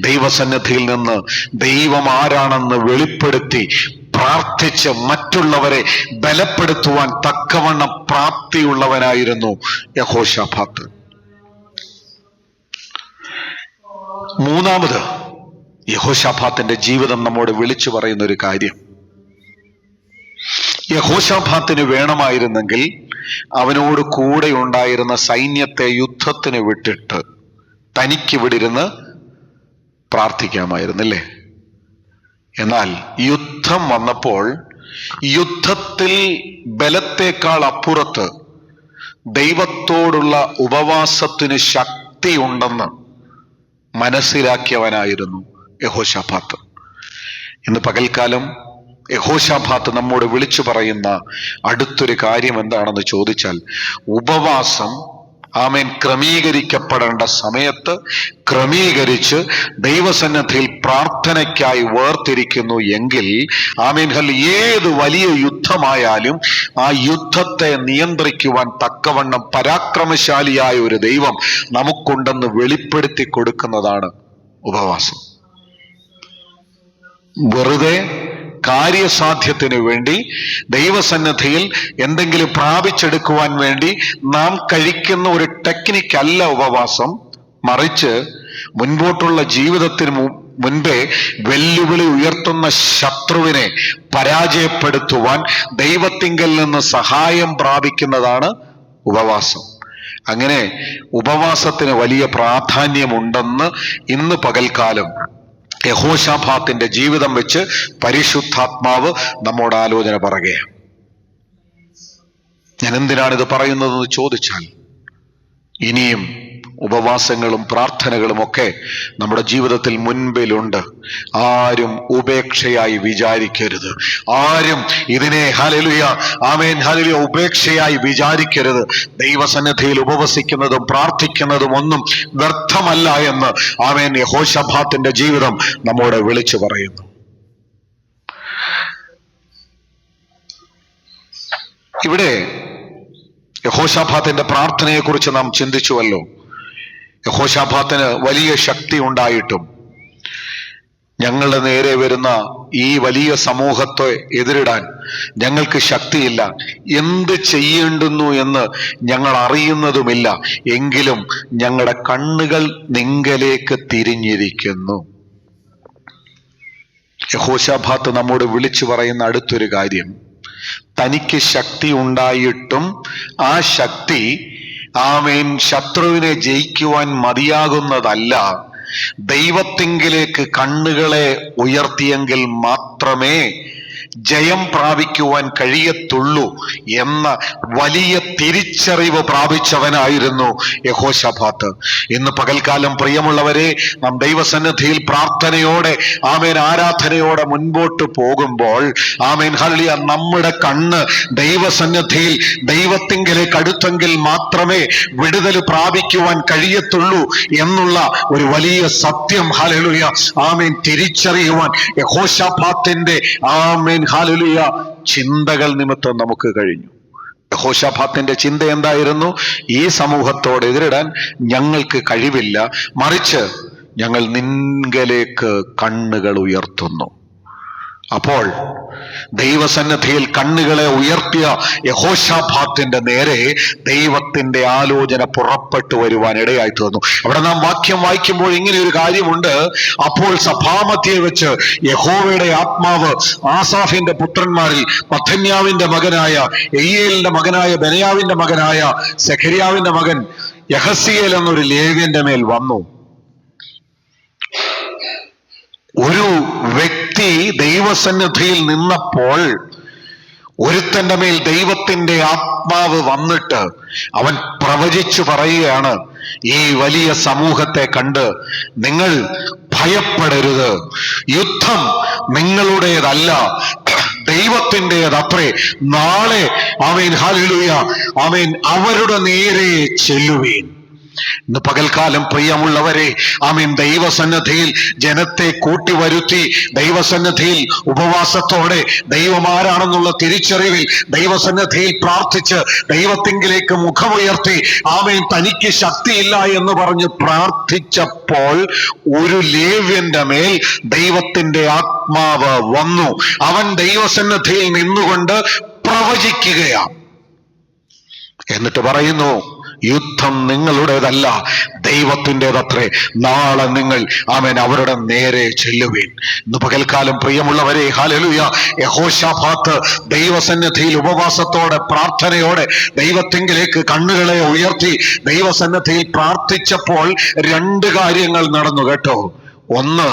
ദൈവസന്നിധിയിൽ നിന്ന് ദൈവം ആരാണെന്ന് വെളിപ്പെടുത്തി പ്രാർത്ഥിച്ച് മറ്റുള്ളവരെ ബലപ്പെടുത്തുവാൻ തക്കവണ്ണം പ്രാപ്തിയുള്ളവനായിരുന്നു യഹോശാഫാത്ത്. മൂന്നാമത് യഹോശാഫാത്തിന്റെ ജീവിതം നമ്മോട് വിളിച്ചു പറയുന്ന ഒരു കാര്യം, യഹോശാഫാത്തിന് വേണമായിരുന്നെങ്കിൽ അവനോട് കൂടെ ഉണ്ടായിരുന്ന സൈന്യത്തെ യുദ്ധത്തിന് വിട്ടിട്ട് തനിക്ക് ഇവിടെ ഇരുന്ന് പ്രാർത്ഥിക്കാമായിരുന്നില്ലേ? എന്നാൽ യുദ്ധം വന്നപ്പോൾ യുദ്ധത്തിൽ ബലത്തേക്കാൾ അപ്പുറത്ത് ദൈവത്തോടുള്ള ഉപവാസത്തിന് ശക്തിയുണ്ടെന്ന് മനസ്സിലാക്കിയവനായിരുന്നു യെഹോശാഫാത്ത്. ഇന്ന് പകൽക്കാലം യെഹോശാഫാത്ത് നമ്മോട് വിളിച്ചു പറയുന്ന അടുത്തൊരു കാര്യം എന്താണെന്ന് ചോദിച്ചാൽ, ഉപവാസം ക്രമീകരിക്കപ്പെടേണ്ട സമയത്ത് ക്രമീകരിച്ച് ദൈവസന്നിധിയിൽ പ്രാർത്ഥനയ്ക്കായി വേർതിരിക്കുന്നു എങ്കിൽ ഏത് വലിയ യുദ്ധമായാലും ആ യുദ്ധത്തെ നിയന്ത്രിക്കുവാൻ തക്കവണ്ണം പരാക്രമശാലിയായ ഒരു ദൈവം നമുക്കുണ്ടെന്ന് വെളിപ്പെടുത്തി കൊടുക്കുന്നതാണ് ഉപവാസം. വെറുതെ കാര്യസാധ്യത്തിന് വേണ്ടി ദൈവസന്നിധിയിൽ എന്തെങ്കിലും പ്രാപിച്ചെടുക്കുവാൻ വേണ്ടി നാം കഴിക്കുന്ന ഒരു ടെക്നിക്കല്ല ഉപവാസം. മറിച്ച് മുൻപോട്ടുള്ള ജീവിതത്തിന് മുൻപേ വെല്ലുവിളി ഉയർത്തുന്ന ശത്രുവിനെ പരാജയപ്പെടുത്തുവാൻ ദൈവത്തിങ്കൽ നിന്ന് സഹായം പ്രാപിക്കുന്നതാണ് ഉപവാസം. അങ്ങനെ ഉപവാസത്തിന് വലിയ പ്രാധാന്യമുണ്ടെന്ന് ഇന്ന് പകൽക്കാലം യെഹോശാഫാത്തിന്റെ ജീവിതം വെച്ച് പരിശുദ്ധാത്മാവ് നമ്മോട് ആലോചന പറയുകയാണ്. ഞാൻ എന്തിനാണിത് പറയുന്നതെന്ന് ചോദിച്ചാൽ, ഇനിയും ഉപവാസങ്ങളും പ്രാർത്ഥനകളും ഒക്കെ നമ്മുടെ ജീവിതത്തിൽ മുൻപിലുണ്ട്. ആരും ഉപേക്ഷയായി വിചാരിക്കരുത്. ആരും ഇതിനെ ഹല്ലേലൂയ ഉപേക്ഷയായി വിചാരിക്കരുത്. ദൈവസന്നിധിയിൽ ഉപവസിക്കുന്നതും പ്രാർത്ഥിക്കുന്നതും ഒന്നും വ്യർത്ഥമല്ല എന്ന് യെഹോശാഫാത്തിന്റെ ജീവിതം നമ്മോട് വിളിച്ചു പറയുന്നു. ഇവിടെ യെഹോശാഫാത്തിന്റെ പ്രാർത്ഥനയെക്കുറിച്ച് നാം ചിന്തിച്ചുവല്ലോ. യെഹോശാഫാത്തിന് വലിയ ശക്തി ഉണ്ടായിട്ടും ഞങ്ങളുടെ നേരെ വരുന്ന ഈ വലിയ സമൂഹത്തെ എതിരിടാൻ ഞങ്ങൾക്ക് ശക്തിയില്ല, എന്ത് ചെയ്യേണ്ടുന്നു എന്ന് ഞങ്ങൾ അറിയുന്നതുമില്ല, എങ്കിലും ഞങ്ങളുടെ കണ്ണുകൾ നിങ്കലേക്ക് തിരിഞ്ഞിരിക്കുന്നു. യെഹോശാഫാത്ത് നമ്മോട് വിളിച്ചു പറയുന്ന അടുത്തൊരു കാര്യം, തനിക്ക് ശക്തി ഉണ്ടായിട്ടും ആ ശക്തി ശത്രുവിനെ ജയിക്കുവാൻ മതിയാകുന്നതല്ല. ദൈവത്തിങ്കിലേക്ക് കണ്ണുകളെ ഉയർത്തിയെങ്കിൽ മാത്രമേ ജയം പ്രാപിക്കുവാൻ കഴിയത്തുള്ളൂ എന്ന വലിയ തിരിച്ചറിവ് പ്രാപിച്ചവനായിരുന്നു യെഹോശാഫാത്ത്. ഇന്ന് പകൽക്കാലം പ്രിയമുള്ളവരെ, നാം ദൈവസന്നിധിയിൽ പ്രാർത്ഥനയോടെ ആരാധനയോടെ മുൻപോട്ട് പോകുമ്പോൾ ഹല്ലേലൂയ നമ്മുടെ കണ്ണ് ദൈവസന്നിധിയിൽ ദൈവത്തിങ്കിലേക്ക് അടുത്തെങ്കിൽ മാത്രമേ വിടുതൽ പ്രാപിക്കുവാൻ കഴിയത്തുള്ളൂ എന്നുള്ള ഒരു വലിയ സത്യം ഹല്ലേലൂയ തിരിച്ചറിയുവാൻ യെഹോശാഫാത്തിന്റെ ഹല്ലേലൂയ ചിന്തകൾ നിമിത്തം നമുക്ക് കഴിഞ്ഞു. യെഹോശാഫാത്തിന്റെ ചിന്ത എന്തായിരുന്നു? ഈ സമൂഹത്തോട് എതിരിടാൻ ഞങ്ങൾക്ക് കഴിവില്ല, മറിച്ച് ഞങ്ങൾ നിങ്കലേക്ക് കണ്ണുകൾ ഉയർത്തുന്നു. അപ്പോൾ ദൈവസന്നിധിയിൽ കണ്ണുകളെ ഉയർത്തിയ യെഹോശാഫാത്തിന്റെ നേരെ ദൈവത്തിന്റെ ആലോചന പുറപ്പെട്ടു വരുവാൻ ഇടയായി തീർന്നു. അവിടെ നാം വാക്യം വായിക്കുമ്പോൾ ഇങ്ങനെ ഒരു കാര്യമുണ്ട്, അപ്പോൾ സഭാമധ്യേ വെച്ച് യഹോവയുടെ ആത്മാവ് ആസാഫിന്റെ പുത്രന്മാരിൽ മത്ഥന്യാവിന്റെ മകനായ എയ്യേലിന്റെ മകനായ ബെനയാവിന്റെ മകനായ സെഖര്യാവിന്റെ മകൻ യഹസിയേൽ എന്നൊരു ലേവ്യന്റെ മേൽ വന്നു. ഒരു വ്യക്തി ദൈവസന്നിധിയിൽ നിന്നപ്പോൾ ഒരുത്തന്റെ മേൽ ദൈവത്തിന്റെ ആത്മാവ് വന്നിട്ട് അവൻ പ്രവചിച്ചു പറയുകയാണ്, ഈ വലിയ സമൂഹത്തെ കണ്ട് നിങ്ങൾ ഭയപ്പെടരുത്, യുദ്ധം നിങ്ങളുടേതല്ല, ദൈവത്തിൻ്റെതത്രേ. നാളെ ഹല്ലേലൂയ അവരുടെ നേരെ ചെല്ലുവീൻ. ഇന്ന് പകൽക്കാലം പ്രിയമുള്ളവരെ, ദൈവസന്നിധിയിൽ ജനത്തെ കൂട്ടിവരുത്തി ദൈവസന്നിധിയിൽ ഉപവാസത്തോടെ ദൈവം ആരാണെന്നുള്ള തിരിച്ചറിവിൽ ദൈവസന്നിധിയിൽ പ്രാർത്ഥിച്ച് ദൈവത്തിങ്കിലേക്ക് മുഖമുയർത്തി തനിക്ക് ശക്തിയില്ല എന്ന് പറഞ്ഞ് പ്രാർത്ഥിച്ചപ്പോൾ ഒരു ലേവ്യന്റെ മേൽ ദൈവത്തിന്റെ ആത്മാവ് വന്നു. അവൻ ദൈവസന്നിധിയിൽ നിന്നുകൊണ്ട് പ്രവചിക്കുകയാണ്. എന്നിട്ട് പറയുന്നു, യുദ്ധം നിങ്ങളുടേതല്ല, ദൈവത്തിൻ്റെതത്രേ. നാളെ നിങ്ങൾ അവരുടെ നേരെ ചെല്ലുവീൻ. ഇന്ന് പകൽക്കാലം പ്രിയമുള്ളവരെ, ഹല്ലേലൂയ, യഹോശാഫാത്ത് ദൈവസന്നിധിയിൽ ഉപവാസത്തോടെ പ്രാർത്ഥനയോടെ ദൈവത്തിങ്കിലേക്ക് കണ്ണുകളെ ഉയർത്തി ദൈവസന്നിധിയിൽ പ്രാർത്ഥിച്ചപ്പോൾ രണ്ട് കാര്യങ്ങൾ നടന്നു കേട്ടോ. ഒന്ന്,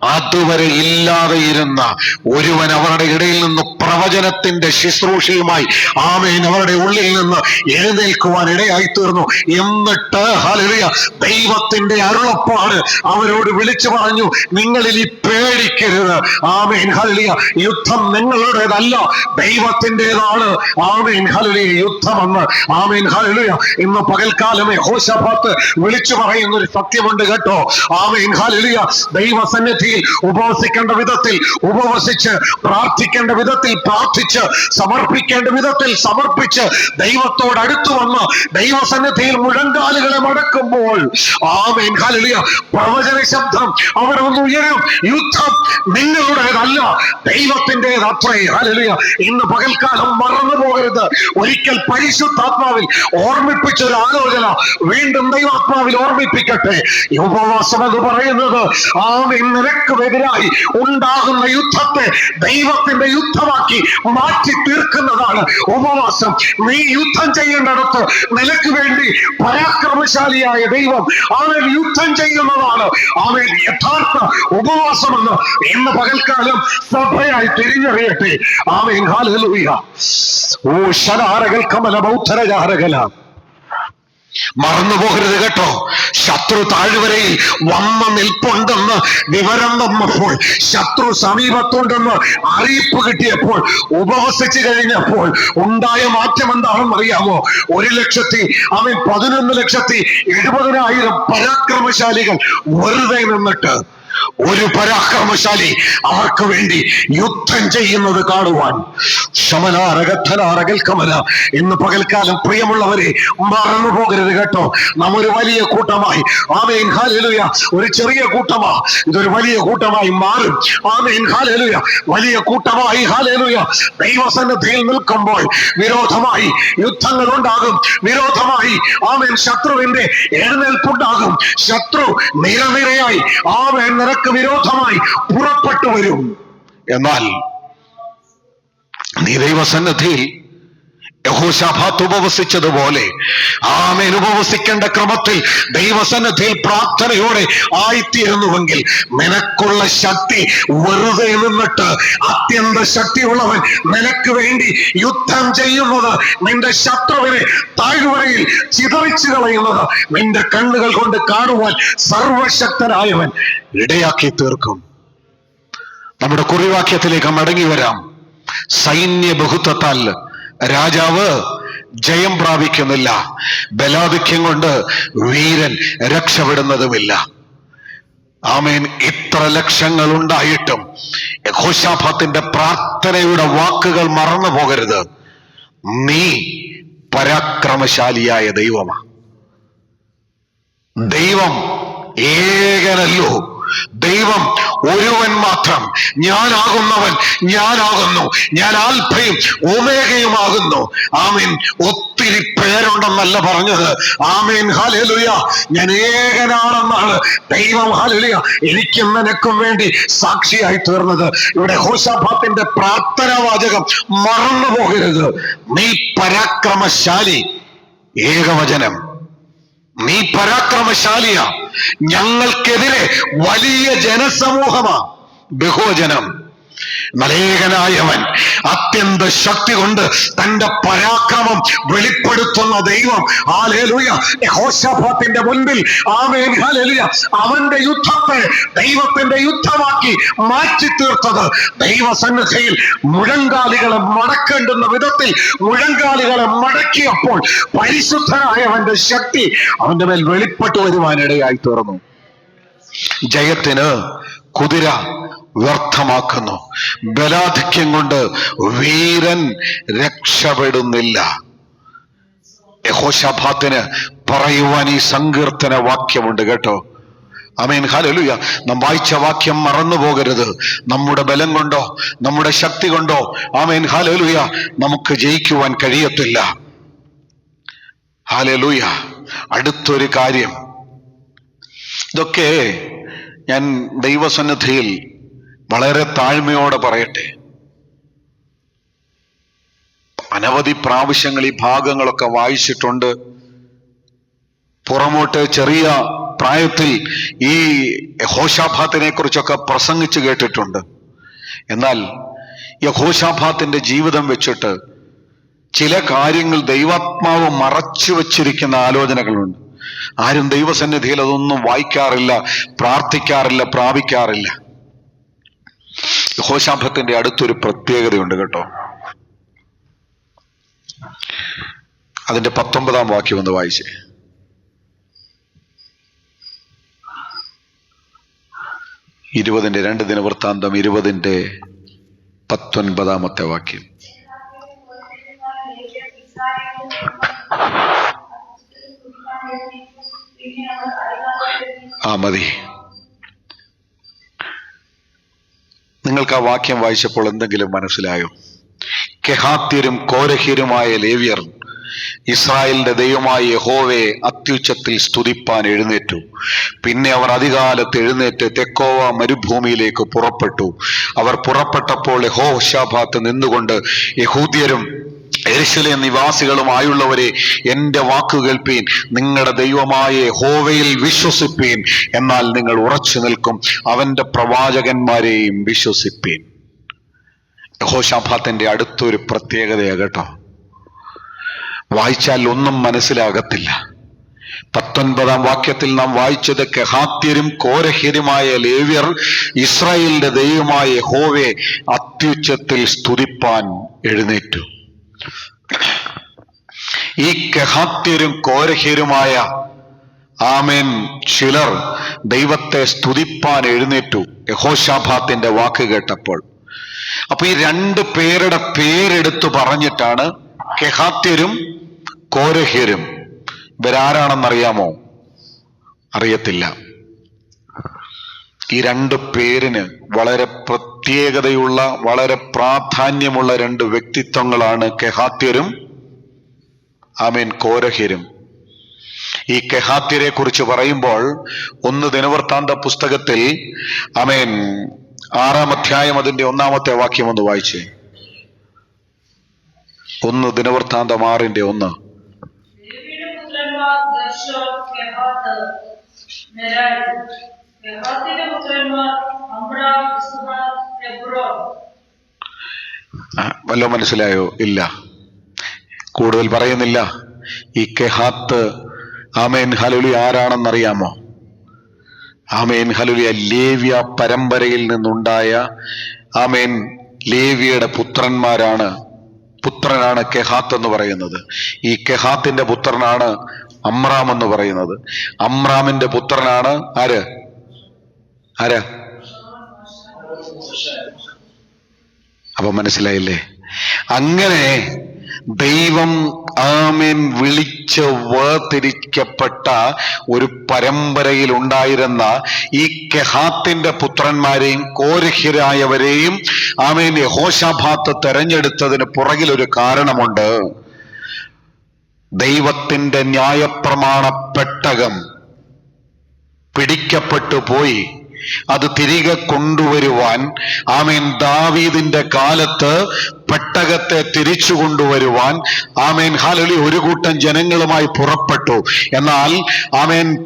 അതുവരെ ഇല്ലാതെയിരുന്ന ഒരുവൻ അവരുടെ ഇടയിൽ നിന്ന് പ്രവചനത്തിന്റെ ശുശ്രൂഷയുമായി അവരുടെ ഉള്ളിൽ നിന്ന് എഴുന്നേൽക്കുവാൻ ഇടയായി തീർന്നു. എന്നിട്ട് ഹല്ലേലൂയ, ദൈവത്തിന്റെ അരുളപ്പാട് അവരോട് വിളിച്ചു പറഞ്ഞു, നിങ്ങളിൽ ഈ പേടിക്കരുത്. ഹല്ലേലൂയ, യുദ്ധം നിങ്ങളുടേതല്ല, ദൈവത്തിൻ്റെതാണ്. ഹല്ലേലൂയ, യുദ്ധമെന്ന്. ഹല്ലേലൂയ, ഇന്ന് പകൽക്കാലം യഹോശാഫാത്ത് വിളിച്ചു പറയുന്ന ഒരു സത്യമുണ്ട് കേട്ടോ. ഹല്ലേലൂയ, ദൈവസന്നിധിയിൽ ഉപവസിക്കേണ്ട വിധത്തിൽ ഉപവസിച്ച്, പ്രാർത്ഥിക്കേണ്ട വിധത്തിൽ പ്രാർത്ഥിച്ച്, സമർപ്പിക്കേണ്ട വിധത്തിൽ സമർപ്പിച്ച്, ദൈവത്തോട് അടുത്തു വന്ന് ദൈവസന്നിധിയിൽ മുഴങ്കാലുകളെ മടക്കുമ്പോൾ ഹല്ലേലൂയ, പ്രവചന ശബ്ദം അവരൊന്ന് ഉയരും. യുദ്ധം നിങ്ങളുടേതല്ല, ദൈവത്തിൻ്റെതത്രേ. ഹല്ലേലൂയ, ഇന്ന് പകൽക്കാലം മറന്നു പോകരുത്. ഒരിക്കൽ പരിശുദ്ധാത്മാവിൽ ഓർമ്മിപ്പിച്ചൊരു ആലോചന വീണ്ടും ദൈവാത്മാവിൽ ഓർമ്മിപ്പിക്കട്ടെ. ഉപവാസം എന്ന് പറയുന്നത് നിനക്കുമെതിരായി ഉണ്ടാകുന്ന യുദ്ധത്തെ ദൈവത്തിന്റെ യുദ്ധമാക്കി മാറ്റി തീർക്കുന്നതാണ് ഉപവാസം. നീ യുദ്ധം ചെയ്യേണ്ടടുത്ത് നിനക്ക് വേണ്ടി പരാക്രമശാലിയായ ദൈവം യുദ്ധം ചെയ്യുന്നതാണ് യഥാർത്ഥ ഉപവാസമെന്ന് ഇന്ന് പകൽക്കാലം സഭയായി തിരിഞ്ഞറിയട്ടെ. ഹല്ലേലൂയ. ഓ ശരാരകൾ കമല ബൗദ്ധരജാരകല. മറന്നു പോകരുത് കേട്ടോ. ശത്രു താഴ്വരയിൽ വന്ന് നിൽപ്പുണ്ടെന്ന് വിവരം വന്നപ്പോൾ, ശത്രു സമീപത്തുണ്ടെന്ന് അറിയിപ്പ് കിട്ടിയപ്പോൾ, ഉപവസിച്ചു കഴിഞ്ഞപ്പോൾ ഉണ്ടായ മാറ്റം എന്താണെന്ന് അറിയാമോ? 1,11,70,000 പരാക്രമശാലികൾ വെറുതെ നിന്നിട്ട് ഒരു പരാക്രമശാലി അവർക്ക് വേണ്ടി യുദ്ധം ചെയ്യുന്നത് കാണുവാൻ. ശമനാരകഥനാരകൽക്കമല. ഇന്ന് പകൽക്കാലം പ്രിയമുള്ളവരെ, മറന്നു പോകരുത് കേട്ടോ. നാം ഒരു വലിയ കൂട്ടമായി ഹല്ലേലൂയ, ഒരു ചെറിയ കൂട്ടമാ, ഇതൊരു വലിയ കൂട്ടമായി മാറും. ഹല്ലേലൂയ, വലിയ കൂട്ടമായി ഹല്ലേലൂയ ദൈവസന്നിധിയിൽ നിൽക്കുമ്പോൾ വിരോധമായി യുദ്ധങ്ങൾ ഉണ്ടാകും. വിരോധമായി ശത്രുവിന്റെ എഴുന്നേൽപ്പുണ്ടാകും. ശത്രു നിരനിരയായി നിനക്ക് വിരോധമായി പുറപ്പെട്ടു വരും. എന്നാൽ നീ ദൈവസന്നിധിയിൽ യഹോശാഫാത്ത് ഉപവസിച്ചതുപോലെ ഉപവസിക്കേണ്ട ക്രമത്തിൽ ദൈവസന്നിധിയിൽ പ്രാർത്ഥനയോടെ ആയിത്തീരുന്നുവെങ്കിൽ നിനക്കുള്ള ശക്തി വെറുതെ നിന്നിട്ട് അത്യന്ത ശക്തിയുള്ളവൻ നിനക്ക് വേണ്ടി യുദ്ധം ചെയ്യുന്നത്, നിന്റെ ശത്രുവിനെ താഴ്വരയിൽ ചിതറിച്ചു കളയുന്നത് നിന്റെ കണ്ണുകൾ കൊണ്ട് കാണുവാൻ സർവശക്തനായവൻ ഇടയാക്കി തീർക്കും. നമ്മുടെ കുറിവാക്യത്തിലേക്ക് മടങ്ങി വരാം. സൈന്യ ബഹുത്വത്താൽ രാജാവ് ജയം പ്രാപിക്കുന്നില്ല, ബലാധിക്യം കൊണ്ട് വീരൻ രക്ഷപ്പെടുന്നതുമില്ല. ഇത്ര ലക്ഷങ്ങൾ ഉണ്ടായിട്ടും യഹോശാഫാത്തിന്റെ പ്രാർത്ഥനയുടെ വാക്കുകൾ മറന്നു പോകരുത്. നീ പരാക്രമശാലിയായ ദൈവമാണ്. ദൈവം ഏകനല്ലോ, ദൈവം ഒരുവൻ മാത്രം. ഞാനാകുന്നവൻ ഞാനാകുന്നു, ഞാൻ ആൽഫയും ഒമേഗയുമാകുന്നു. ഒത്തിരി പേരുണ്ടെന്നല്ല പറഞ്ഞത്. ഹല്ലേലൂയ, ഞാൻ ഏകനാണെന്നാണ് ദൈവം ഹല്ലേലൂയ എനിക്കും നിനക്കും വേണ്ടി സാക്ഷിയായി തീർന്നത്. ഇവിടെ യഹോശാഫാത്തിന്റെ പ്രാർത്ഥനാ വാചകം മറന്നു പോകരുത്. നീ പരാക്രമശാലി, ഏകവചനം. നീ പരാക്രമശാലിയ. ഞങ്ങൾക്കെതിരെ വലിയ ജനസമൂഹമാ, ബഹുവചനം. മലേകനായവൻ അത്യന്ത ശക്തി കൊണ്ട് തന്റെ പരാക്രമം വെളിപ്പെടുത്തുന്ന ദൈവം. ഹല്ലേലൂയ, യഹോശാഫാത്തിന്റെ മുൻപിൽ ഹല്ലേലൂയ അവന്റെ യുദ്ധത്തെ ദൈവത്തിന്റെ യുദ്ധമാക്കി മാറ്റി തീർത്തത് ദൈവസന്നിധിയിൽ മുഴങ്കാലികളെ മടക്കേണ്ടുന്ന വിധത്തിൽ മുഴങ്കാലികളെ മടക്കിയപ്പോൾ പരിശുദ്ധനായവന്റെ ശക്തി അവന്റെ മേൽ വെളിപ്പെട്ടു വരുവാനിടയായി തീർന്നു. ജയത്തിന് കുതിര വ്യർത്ഥമാക്കുന്നു, ബലാധിക്യം കൊണ്ട് വീരൻ രക്ഷപ്പെടുന്നില്ല. യഹോശാഫാത്തിന് പറയുവാൻ ഈ സങ്കീർത്തന വാക്യമുണ്ട് കേട്ടോ. ഹല്ലേലൂയ. നാം വായിച്ച വാക്യം മറന്നു പോകരുത്. നമ്മുടെ ബലം കൊണ്ടോ നമ്മുടെ ശക്തി കൊണ്ടോ ഹല്ലേലൂയ നമുക്ക് ജയിക്കുവാൻ കഴിയത്തില്ല. ഹല്ലേലൂയ. അടുത്തൊരു കാര്യം. ഇതൊക്കെ ഞാൻ ദൈവസന്നിധിയിൽ വളരെ താഴ്മയോടെ പറയട്ടെ. അനവധി പ്രാവശ്യങ്ങൾ ഈ ഭാഗങ്ങളൊക്കെ വായിച്ചിട്ടുണ്ട്. പുറമോട്ട് ചെറിയ പ്രായത്തിൽ ഈ യഹോശാഫാത്തിനെ കുറിച്ചൊക്കെ പ്രസംഗിച്ചു കേട്ടിട്ടുണ്ട്. എന്നാൽ യഹോശാഫാത്തിന്റെ ജീവിതം വെച്ചിട്ട് ചില കാര്യങ്ങൾ ദൈവാത്മാവ് മറച്ചു വച്ചിരിക്കുന്ന ആലോചനകളുണ്ട്. ആരും ദൈവസന്നിധിയിൽ അതൊന്നും വായിക്കാറില്ല, പ്രാർത്ഥിക്കാറില്ല, പ്രാപിക്കാറില്ല. യഹോശാഫാത്തിന്റെ അടുത്തൊരു പ്രത്യേകതയുണ്ട് കേട്ടോ. അതിന്റെ 19-ാം വാക്യം ഒന്ന് വായിച്ചേ. 2 ദിനവൃത്താന്തം 20-ന്റെ 19-ാമത്തെ വാക്യം. മതി. നിങ്ങൾക്ക് ആ വാക്യം വായിച്ചപ്പോൾ എന്തെങ്കിലും മനസ്സിലായോ? കെഹാത്യരും കോരഹ്യരുമായ ലേവ്യർ ഇസ്രായേലിന്റെ ദൈവമായ യഹോവയെ അത്യുച്ചത്തിൽ സ്തുതിപ്പാൻ എഴുന്നേറ്റു. പിന്നെ അവർ അതികാലത്ത് എഴുന്നേറ്റ് തെക്കോവ മരുഭൂമിയിലേക്ക് പുറപ്പെട്ടു. അവർ പുറപ്പെട്ടപ്പോൾ യഹോശാഫാത്ത് നിന്നുകൊണ്ട്, യഹൂദ്യരും യെരൂശലേം നിവാസികളുമായുള്ളവരെ, എന്റെ വാക്കു കേൾപ്പീൻ. നിങ്ങളുടെ ദൈവമായ യഹോവയിൽ വിശ്വസിപ്പീൻ, എന്നാൽ നിങ്ങൾ ഉറച്ചു നിൽക്കും. അവന്റെ പ്രവാചകന്മാരെയും വിശ്വസിപ്പീൻ. യഹോശാഫാത്തിന്റെ അടുത്തൊരു പ്രത്യേകതയാ കേട്ടോ. വായിച്ചാൽ ഒന്നും മനസ്സിലാകത്തില്ല. 19-ാം വാക്യത്തിൽ നാം വായിച്ചത്, കെഹാത്യരും കോരഹ്യരുമായ ലേവ്യർ ഇസ്രായേലിന്റെ ദൈവമായ യഹോവയെ അത്യുച്ചത്തിൽ സ്തുതിപ്പാൻ എഴുന്നേറ്റു. ഈ കെഹാത്യരും കോരഹ്യരുമായ ചിലർ ദൈവത്തെ സ്തുതിപ്പാൻ എഴുന്നേറ്റു യഹോശാഫാത്തിന്റെ വാക്ക് കേട്ടപ്പോൾ. അപ്പൊ ഈ 2 പേരുടെ പേരെടുത്തു പറഞ്ഞിട്ടാണ് കെഹാത്യരും കോരഹ്യരും. ഇവരാരാണെന്നറിയാമോ? അറിയത്തില്ല. ഈ 2 പേരിന് വളരെ പ്രത്യേകതയുള്ള, വളരെ പ്രാധാന്യമുള്ള 2 വ്യക്തിത്വങ്ങളാണ് കെഹാത്യരും കോരഹ്യരും. ഈ കെഹാത്യരെ കുറിച്ച് പറയുമ്പോൾ 1 ദിനവൃത്താന്ത പുസ്തകത്തിൽ 6-ാം അധ്യായം അതിന്റെ 1-ാമത്തെ വാക്യം ഒന്ന് വായിച്ചേ. 1 ദിനവൃത്താന്തം 6-ന്റെ 1. വല്ലോ മനസ്സിലായോ? ഇല്ല, കൂടുതൽ പറയുന്നില്ല. ഈ കെഹാത്ത് ഹല്ലേലൂയ ആരാണെന്നറിയാമോ? ഹല്ലേലൂയ ലേവ്യ പരമ്പരയിൽ നിന്നുണ്ടായ ലേവ്യയുടെ പുത്രനാണ് കെഹാത്ത് എന്ന് പറയുന്നത്. ഈ കെഹാത്തിന്റെ പുത്രനാണ് അമ്രാം എന്ന് പറയുന്നത്. അമ്രാമിന്റെ പുത്രനാണ് ആര്? അപ്പൊ മനസ്സിലായില്ലേ? അങ്ങനെ ദൈവം വിളിച്ച് വേർതിരിക്കപ്പെട്ട ഒരു പരമ്പരയിൽ ഉണ്ടായിരുന്ന ഈ കെഹാത്തിന്റെ പുത്രന്മാരെയും കോരഹ്യരായവരെയും യഹോശാഫാത്ത് തെരഞ്ഞെടുത്തതിന് പുറകിലൊരു കാരണമുണ്ട്. ദൈവത്തിന്റെ ന്യായപ്രമാണ പെട്ടകം പിടിക്കപ്പെട്ടു പോയി. അത് തിരികെ കൊണ്ടുവരുവാൻ ദാവീദിന്റെ കാലത്ത് പെട്ടകത്തെ തിരിച്ചു കൊണ്ടുവരുവാൻ ഹല്ലേലൂയ ഒരു കൂട്ടം ജനങ്ങളുമായി പുറപ്പെട്ടു. എന്നാൽ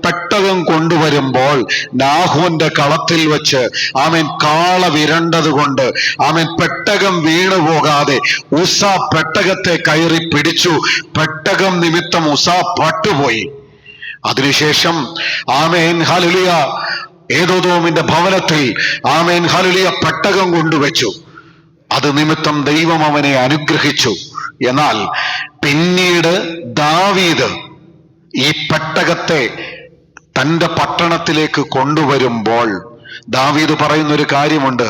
പെട്ടകം കൊണ്ടുവരുമ്പോൾ നാഹോന്റെ കളത്തിൽ വെച്ച് കാള വിരണ്ടത് കൊണ്ട് പെട്ടകം വീണുപോകാതെ ഉസ പെട്ടകത്തെ കയറി പിടിച്ചു. പെട്ടകം നിമിത്തം ഉസ പട്ടുപോയി. അതിനുശേഷം ഹല്ലേലൂയ ഏദോമിന്റെ ഭവനത്തിൽ ഹല്ലേലൂയ പെട്ടകം കൊണ്ടുവച്ചു. അത് നിമിത്തം ദൈവം അവനെ അനുഗ്രഹിച്ചു. എന്നാൽ പിന്നീട് ദാവീദ് ഈ പെട്ടകത്തെ തന്റെ പട്ടണത്തിലേക്ക് കൊണ്ടുവരുമ്പോൾ ദാവീദ് പറയുന്നൊരു കാര്യമുണ്ട്.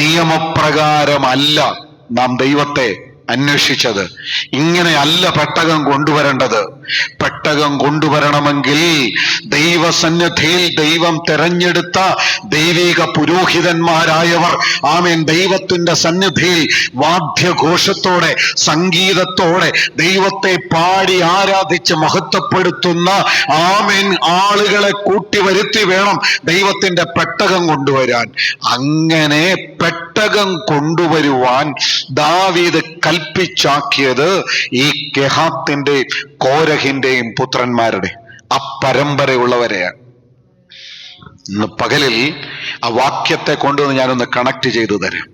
നിയമപ്രകാരമല്ല നാം ദൈവത്തെ അന്വേഷിച്ചത്. ഇങ്ങനെയല്ല പെട്ടകം കൊണ്ടുവരേണ്ടത്. പെട്ടകം കൊണ്ടുവരണമെങ്കിൽ ദൈവസന്നിധിയിൽ ദൈവം തെരഞ്ഞെടുത്ത ദൈവിക പുരോഹിതന്മാരായവർ ആമേൻ ദൈവത്തിന്റെ സന്നിധിയിൽ വാദ്യഘോഷത്തോടെ സംഗീതത്തോടെ ദൈവത്തെ പാടി ആരാധിച്ച് മഹത്വപ്പെടുത്തുന്ന ആമേൻ ആളുകളെ കൂട്ടിവരുത്തി വേണം ദൈവത്തിന്റെ പെട്ടകം കൊണ്ടുവരാൻ. അങ്ങനെ പെട്ടകം കൊണ്ടുവരുവാൻ ദാവീദ് കൽപ്പിച്ചാക്കിയത് ഈ കെഹാത്തിന്റെയും കോരഹിന്റെയും പുത്രന്മാരുടെ ആ പരമ്പരയുള്ളവരെയാണ്. ഇന്ന് പകലിൽ ആ വാക്യത്തെ കൊണ്ടുവന്ന് ഞാനൊന്ന് കണക്ട് ചെയ്തു തരാം.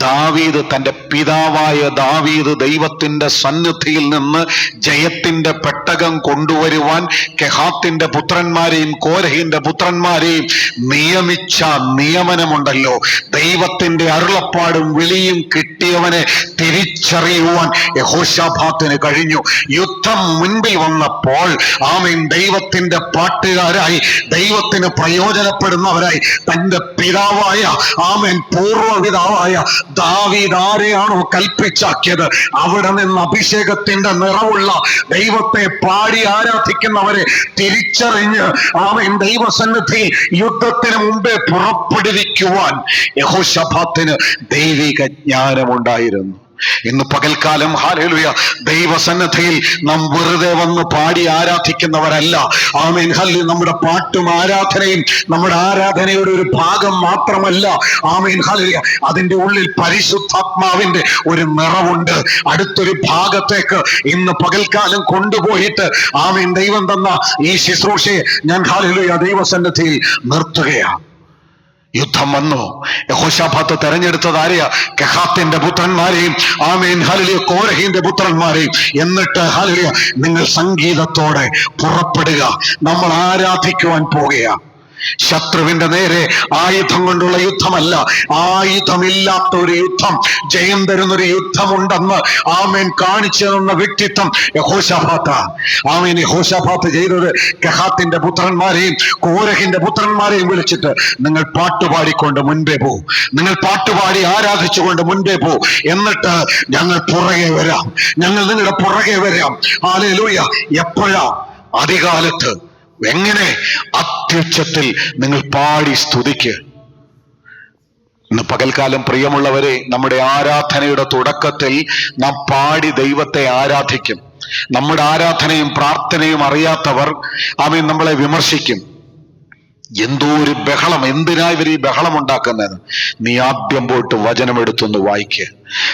ദാവീദ്, തന്റെ പിതാവായ ദാവീദ് ദൈവത്തിന്റെ സന്നിധിയിൽ നിന്ന് ജയത്തിന്റെ പെട്ടകം കൊണ്ടുവരുവാൻ കെഹാത്തിന്റെ പുത്രന്മാരെയും കോരഹിന്റെ പുത്രന്മാരെയും നിയമിച്ച നിയമനമുണ്ടല്ലോ. ദൈവത്തിന്റെ അരുളപ്പാടും വിളിയും കിട്ടിയവനെ തിരിച്ചറിയുവാൻ യഹോശാഫാത്തിന് കഴിഞ്ഞു. യുദ്ധം മുൻപിൽ വന്നപ്പോൾ ആമേൻ ദൈവത്തിന്റെ പാട്ടുകാരായി, ദൈവത്തിന് പ്രയോജനപ്പെടുന്നവരായി തന്റെ പിതാവായ ആമേൻ പൂർവ്വപിതാവായ ദാവീദ് ആരെയാണോ കൽപ്പിച്ചാക്കിയത് അവിടെ നിന്ന് അഭിഷേകത്തിന്റെ നിറവുള്ള ദൈവത്തെ പാടി ആരാധിക്കുന്നവരെ തിരിച്ചറിഞ്ഞ് ആമേൻ ദൈവസന്നിധി യുദ്ധത്തിന് മുമ്പേ പുറപ്പെടുവിക്കുവാൻ യഹോശാഫാത്തിന് ദൈവിക ജ്ഞാനമുണ്ടായിരുന്നു. ഇന്ന് പകൽക്കാലം ഹല്ലേലൂയ ദൈവസന്നിധിയിൽ നാം വെറുതെ വന്ന് പാടി ആരാധിക്കുന്നവരല്ല. Amen hallelujah. നമ്മുടെ പാട്ടും ആരാധനയും നമ്മുടെ ആരാധനയുടെ ഒരു ഭാഗം മാത്രമല്ല. Amen hallelujah. അതിന്റെ ഉള്ളിൽ പരിശുദ്ധാത്മാവിന്റെ ഒരു നിറവുണ്ട്. അടുത്തൊരു ഭാഗത്തേക്ക് ഇന്ന് പകൽക്കാലം കൊണ്ടുപോയിട്ട് ആമേൻ ദൈവം തന്ന ഈ ശുശ്രൂഷയെ ഞാൻ ഹല്ലേലൂയ ദൈവസന്നിധിയിൽ നിർത്തുകയാണ്. യുദ്ധം വന്നു. യഹോശാഫാത്ത് തെരഞ്ഞെടുത്തത് ആരെയാ? കെഹാത്തിന്റെ പുത്രന്മാരെയും ആമേൻ ഹല്ലേലൂയ കോരഹിന്റെ പുത്രന്മാരെയും. എന്നിട്ട് ഹല്ലേലൂയ നിങ്ങൾ സംഗീതത്തോടെ പുറപ്പെടുക, നമ്മൾ ആരാധിക്കുവാൻ പോകുക. ശത്രുവിന്റെ നേരെ ആയുധം കൊണ്ടുള്ള യുദ്ധമല്ല, ആയുധമില്ലാത്ത ഒരു യുദ്ധം, ജയം തരുന്നൊരു യുദ്ധമുണ്ടെന്ന് ആമേൻ കാണിച്ചു തന്ന വ്യക്തിത്വം യഹോശാഫാത്ത്. ആമേൻ യഹോശാഫാത്ത് ചെയ്തത് കെഹാത്തിന്റെ പുത്രന്മാരെയും കോരഹിന്റെ പുത്രന്മാരെയും വിളിച്ചിട്ട് നിങ്ങൾ പാട്ടുപാടിക്കൊണ്ട് മുൻപേ പോ, നിങ്ങൾ പാട്ടുപാടി ആരാധിച്ചുകൊണ്ട് മുൻപേ പോ, എന്നിട്ട് ഞങ്ങൾ പുറകെ വരാം, ഞങ്ങൾ നിങ്ങളുടെ പുറകെ വരാം. ഹല്ലേലൂയ. എപ്പോഴാ? അധികാലത്ത്. എങ്ങനെ? അത്യുച്ചത്തിൽ നിങ്ങൾ പാടി സ്തുതിക്ക്. ഇന്ന് പകൽക്കാലം പ്രിയമുള്ളവരെ, നമ്മുടെ ആരാധനയുടെ തുടക്കത്തിൽ നാം പാടി ദൈവത്തെ ആരാധിക്കും. നമ്മുടെ ആരാധനയും പ്രാർത്ഥനയും അറിയാത്തവർ ആമേൻ നമ്മളെ വിമർശിക്കും. എന്തോ ഒരു ബഹളം, എന്തിനാ ഇവർ ഈ ബഹളം ഉണ്ടാക്കുന്നത്? നീ ആദ്യം പോയിട്ട് വചനമെടുത്തൊന്ന് വായിക്ക്.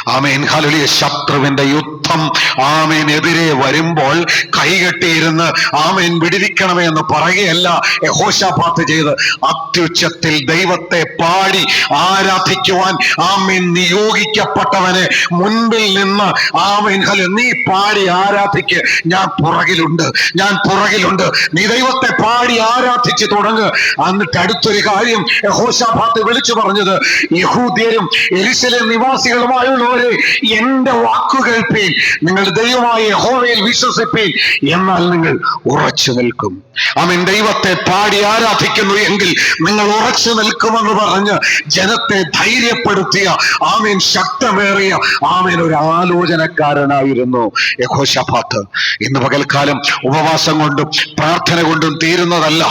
Amen hallelujah. ശത്രുവിന്റെ യുദ്ധം ആമേൻ എതിരെ വരുമ്പോൾ കൈകെട്ടിയിരുന്ന് ആമേൻ വിടുവിക്കണമേ എന്ന് പറയുകയല്ല യഹോശാഫാത്ത് ചെയ്ത്. അത്യുച്ചത്തിൽ ദൈവത്തെ പാടി ആരാധിക്കുവാൻ ആമേൻ നിയോഗിക്കപ്പെട്ടവനെ മുൻപിൽ നിന്ന് ആമേൻ ഹല്ലേലൂയ നീ പാടി ആരാധിക്ക്, ഞാൻ പുറകിലുണ്ട്, ഞാൻ പുറകിലുണ്ട്. നീ ദൈവത്തെ പാടി ആരാധിച്ച് തുടങ്ങ്. എന്നിട്ട് അടുത്തൊരു കാര്യം യഹോശാഫാത്ത് വിളിച്ചു പറഞ്ഞത്, യഹൂദ്യരും യെരൂശലേം നിവാസികളുമായുള്ളവരെ എന്റെ വാക്കു കേൾപ്പീൻ, നിങ്ങളുടെ ദൈവമായ യഹോവയിൽ വിശ്വസിപ്പീൻ, എന്നാൽ നിങ്ങൾ ഉറച്ചു നിൽക്കും. ആമേൻ. ദൈവത്തെ പാടി ആരാധിക്കുന്നു എങ്കിൽ നിങ്ങൾ ഉറച്ചു നിൽക്കുമെന്ന് പറഞ്ഞ് ജനത്തെ ധൈര്യപ്പെടുത്തിയ ആമേൻ ശക്തമേറിയ ആമേൻ ഒരു ആലോചനക്കാരനായിരുന്നു യഹോശാഫാത്ത്. ഇന്ന് പകൽക്കാലം ഉപവാസം കൊണ്ടും പ്രാർത്ഥന കൊണ്ടും തീരുന്നതല്ല.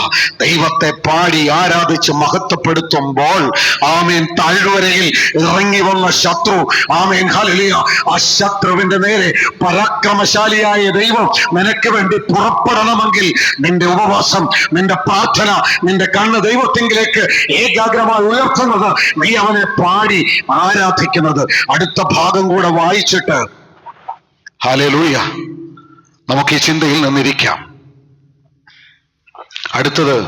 ദൈവത്തെ പാടി ആരാധിച്ച് മഹത്വപ്പെടുത്തുമ്പോൾ ആമേൻ താഴ്വരയിൽ ഇറങ്ങി വന്ന ശത്രു ആമേൻ ഹല്ലേലൂയ ആ ശത്രുവിന്റെ നേരെ പരാക്രമശാലിയായ ദൈവം നിനക്ക് വേണ്ടി പുറപ്പെടണമെങ്കിൽ നിന്റെ ഉപവാസം, നിന്റെ പ്രാർത്ഥന, നിന്റെ കണ്ണ് ദൈവത്തിങ്കിലേക്ക് ഏകാഗ്രമായി ഉയർത്തുന്നത്, നീ അവനെ പാടി ആരാധിക്കുന്നത്. അടുത്ത ഭാഗം കൂടെ വായിച്ചിട്ട് ഹല്ലേലൂയ നമുക്ക് ഈ ചിന്തയിൽ നിന്നിരിക്കാം. അടുത്തത്,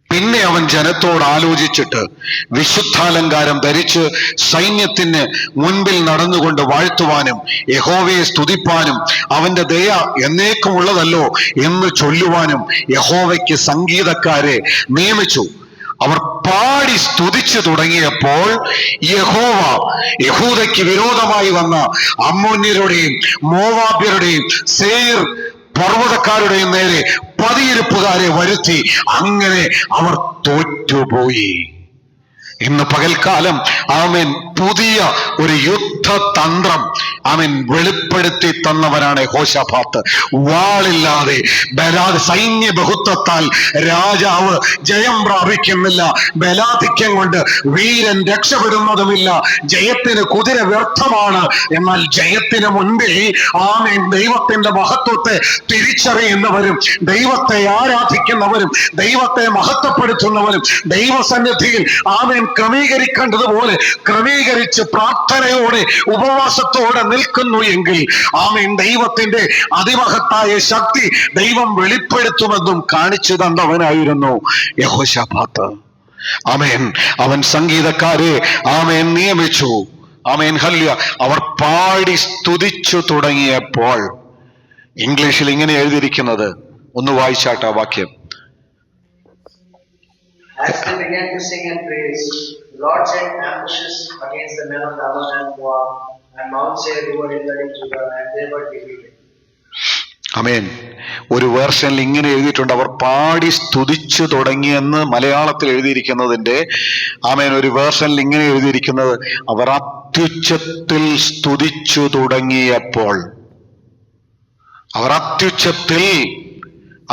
പിന്നെ അവൻ ജനത്തോട് ആലോചിച്ചിട്ട് വിശുദ്ധാലങ്കാരം ധരിച്ച് സൈന്യത്തിന് മുൻപിൽ നടന്നുകൊണ്ട് വാഴ്ത്തുവാനും യഹോവയെ സ്തുതിപ്പാനും അവന്റെ ദയ എന്നേക്കും ഉള്ളതല്ലോ എന്ന് ചൊല്ലുവാനും യഹോവയ്ക്ക് സംഗീതക്കാരെ നിയമിച്ചു. അവർ പാടി സ്തുതിച്ചു തുടങ്ങിയപ്പോൾ യഹോവ യഹൂദയ്ക്ക് വിരോധമായി വന്ന അമ്മോന്യരുടെയും മോവാബ്യരുടെയും സേയിർ പർവ്വതക്കാരുടെയും നേരെ പതിയിരിപ്പുകാരെ വരുത്തി. അങ്ങനെ അവർ തോറ്റുപോയി. ഇന്ന് പകൽക്കാലം ആമേൻ പുതിയ ഒരു യുദ്ധതന്ത്രം ആമേൻ വെളിപ്പെടുത്തി തന്നവനാണ് യഹോശാഫാത്ത്. വാളില്ലാതെ സൈന്യ ബഹുത്വത്താൽ രാജാവ് ജയം പ്രാപിക്കുന്നില്ല. ബലാധിക്യം കൊണ്ട് വീരൻ രക്ഷപ്പെടുന്നതുമില്ല. ജയത്തിന് കുതിര വ്യർത്ഥമാണ്. എന്നാൽ ജയത്തിന് മുൻപിൽ ആമേൻ ദൈവത്തിന്റെ മഹത്വത്തെ തിരിച്ചറിയുന്നവരും ദൈവത്തെ ആരാധിക്കുന്നവരും ദൈവത്തെ മഹത്വപ്പെടുത്തുന്നവരും ദൈവസന്നിധിയിൽ ആമേൻ ക്രമീകരിക്കേണ്ടതുപോലെ ക്രമീകരിച്ച് പ്രാർത്ഥനയോടെ ഉപവാസത്തോടെ നിൽക്കുന്നു എങ്കിൽ ആമേൻ ദൈവത്തിന്റെ അതിമഹത്തായ ശക്തി ദൈവം വെളിപ്പെടുത്തുമെന്നും കാണിച്ചു തന്നവനായിരുന്നു യഹോശാഫാത്ത്. ആമേൻ. അവൻ സംഗീതക്കാരെ ആമേൻ നിയമിച്ചു. Amen hallelujah. അവർ പാടി സ്തുതിച്ചു തുടങ്ങിയപ്പോൾ, ഇംഗ്ലീഷിൽ ഇങ്ങനെ എഴുതിയിരിക്കുന്നത്, ഒന്ന് വായിച്ചാട്ട വാക്യം. As they began to sing and praise, the Lord set ambushes against the men of Ammon and Moab, and Mount Seir who were invading Judah, and they were defeated. ആമേൻ. ഒരു വേർഷനിൽ ഇങ്ങനെ എഴുതിയിട്ടുണ്ട്, അവർ പാടി സ്തുതിച്ചു തുടങ്ങിയെന്ന് മലയാളത്തിൽ എഴുതിയിരിക്കുന്നതിന്റെ ആമേൻ ഒരു വേർഷനിൽ ഇങ്ങനെ എഴുതിയിരിക്കുന്നത്, അവർ അത്യുച്ചത്തിൽ സ്തുതിച്ചു തുടങ്ങിയപ്പോൾ. അവർ അത്യുച്ചത്തിൽ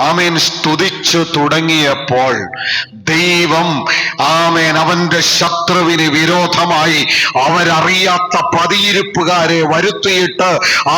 ആമേൻ സ്തുതിച്ചു തുടങ്ങിയപ്പോൾ ദൈവം ആമേൻ അവന്റെ ശത്രുവിന് വിരോധമായി അവരറിയാത്ത പതിയിരിപ്പുകാരെ വരുത്തിയിട്ട്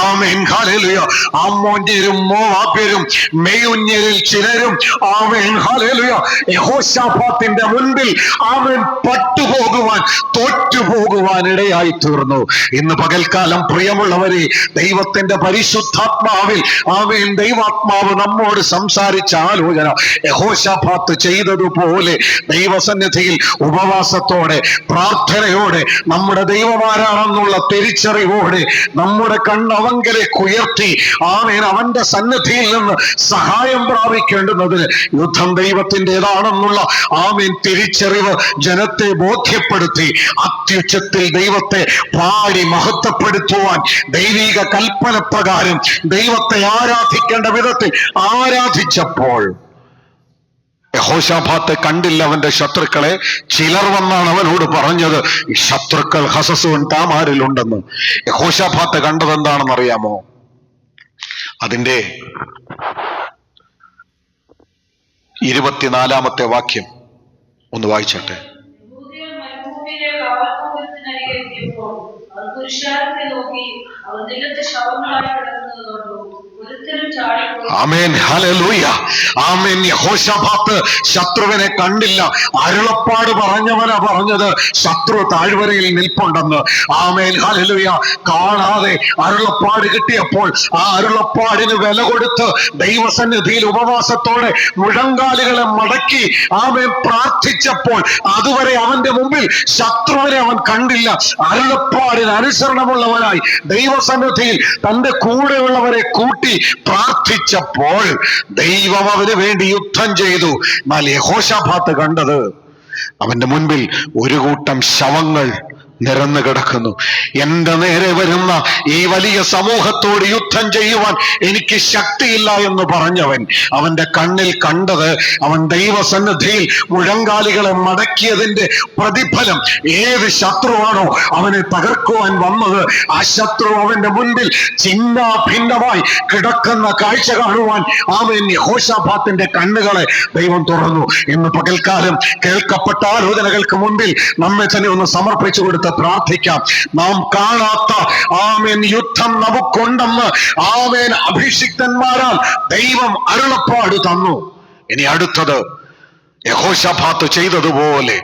ആമേൻ ഹല്ലേലൂയ അമ്മോന്യരും മോവാബ്യരും മെയുന്യരിൽ ചിലരും ആമേൻ ഹല്ലേലൂയ യഹോശാഫാത്തിന്റെ മുൻപിൽ ആമേൻ പട്ടുപോകുവാൻ തോറ്റുപോകുവാൻ ഇടയായി തീർന്നു. ഇന്ന് പകൽക്കാലം പ്രിയമുള്ളവരെ, ദൈവത്തിന്റെ പരിശുദ്ധാത്മാവിൽ ആമേൻ ദൈവാത്മാവ് നമ്മോട് സംസാരിച്ച ആലോചന യഹോശാഫാത്ത് ചെയ്തതുപോലെ ദൈവസന്നിധിയിൽ ഉപവാസത്തോടെ പ്രാർത്ഥനയോടെ നമ്മുടെ ദൈവമാരാണെന്നുള്ള തിരിച്ചറിവോടെ നമ്മുടെ കണ്ണവങ്കലേക്ക് ഉയർത്തി ആമേൻ അവന്റെ സന്നിധിയിൽ നിന്ന് സഹായം പ്രാപിക്കേണ്ടുന്നതിന് യുദ്ധം ദൈവത്തിൻ്റെതാണെന്നുള്ള ആമേൻ തിരിച്ചറിവ് ജനത്തെ ബോധ്യപ്പെടുത്തി അത്യുച്ചത്തിൽ ദൈവത്തെ പാടി മഹത്വപ്പെടുത്തുവാൻ ദൈവിക കൽപ്പന പ്രകാരം ദൈവത്തെ ആരാധിക്കേണ്ട വിധത്തിൽ ആരാധിച്ചപ്പോൾ യഹോശാഫാത്ത് കണ്ടില്ല അവന്റെ ശത്രുക്കളെ. ചിലർ വന്നാണ് അവനോട് പറഞ്ഞത്, ഈ ശത്രുക്കൾ ഹസസോൻ താമാരിലുണ്ടെന്ന്. യഹോശാഫാത്ത് കണ്ടത് എന്താണെന്ന് അറിയാമോ? അതിന്റെ 24-ാമത്തെ വാക്യം ഒന്ന് വായിച്ചട്ടെ. യഹൂദയർ മരുഭൂമിയിലെ കാവൽക്കൂട്ടത്തിനരികെ എത്തിയപ്പോൾ അവർ പുരുഷാരത്തെ നോക്കി അവർ നിലത്ത് ശവങ്ങളായി കിടക്കുന്നത് കണ്ടു. ഒരുത്തനും ചാടിപ്പോയി. Amen hallelujah. ആമേൻ. യഹോശാഫാത്ത് ശത്രുവിനെ കണ്ടില്ല. അരുളപ്പാട് പറഞ്ഞവനാ പറഞ്ഞത് ശത്രു താഴ്വരയിൽ നിൽപ്പുണ്ടെന്ന്. Amen hallelujah. കാണാതെ അരുളപ്പാട് കിട്ടിയപ്പോൾ ആ അരുളപ്പാടിന് വില കൊടുത്ത് ദൈവസന്നിധിയിൽ ഉപവാസത്തോടെ മുഴങ്കാലുകളെ മടക്കി ആമേൻ പ്രാർത്ഥിച്ചപ്പോൾ അതുവരെ അവന്റെ മുമ്പിൽ ശത്രുവിനെ അവൻ കണ്ടില്ല. അരുളപ്പാടിന് അനുസരണമുള്ളവനായി ദൈവസന്നിധിയിൽ തന്റെ കൂടെയുള്ളവരെ കൂട്ടി പ്രാർത്ഥിച്ചപ്പോൾ ദൈവം അവന് വേണ്ടി യുദ്ധം ചെയ്തു. എന്നാൽ യഹോശാഫാത്ത് കണ്ടത് അവന്റെ മുൻപിൽ ഒരു കൂട്ടം ശവങ്ങൾ നിരന്നു കിടക്കുന്നു. എന്റെ നേരെ വരുന്ന ഈ വലിയ സമൂഹത്തോട് യുദ്ധം ചെയ്യുവാൻ എനിക്ക് ശക്തിയില്ല എന്ന് പറഞ്ഞവൻ അവന്റെ കണ്ണിൽ കണ്ടത് അവൻ ദൈവസന്നിധിയിൽ മുഴങ്കാലികളെ മടക്കിയതിന്റെ പ്രതിഫലം. ഏത് ശത്രുവാണോ അവനെ തകർക്കുവാൻ വന്നത്, ആ ശത്രു അവന്റെ മുൻപിൽ ചിന്ന ഭിന്നമായി കിടക്കുന്ന കാഴ്ച കാണുവാൻ ആമേൻ യഹോശാഫാത്തിന്റെ കണ്ണുകളെ ദൈവം തുറന്നു. ഇന്ന് പകൽക്കാലം കേൾക്കപ്പെട്ട ആലോചനകൾക്ക് മുൻപിൽ നമ്മെ തന്നെ ഒന്ന് സമർപ്പിച്ചു കൊടുത്ത് പ്രാർത്ഥിക്കാം. നാം കാണാത്ത ആമേൻ യുദ്ധം നമുക്കുണ്ടെന്ന് ആമേൻ അഭിഷിക്തന്മാരാൽ ദൈവം അരുളപ്പാട് തന്നു. ഇനി അടുത്തത് യഹോശാഫാത്ത് ചെയ്തതുപോലെ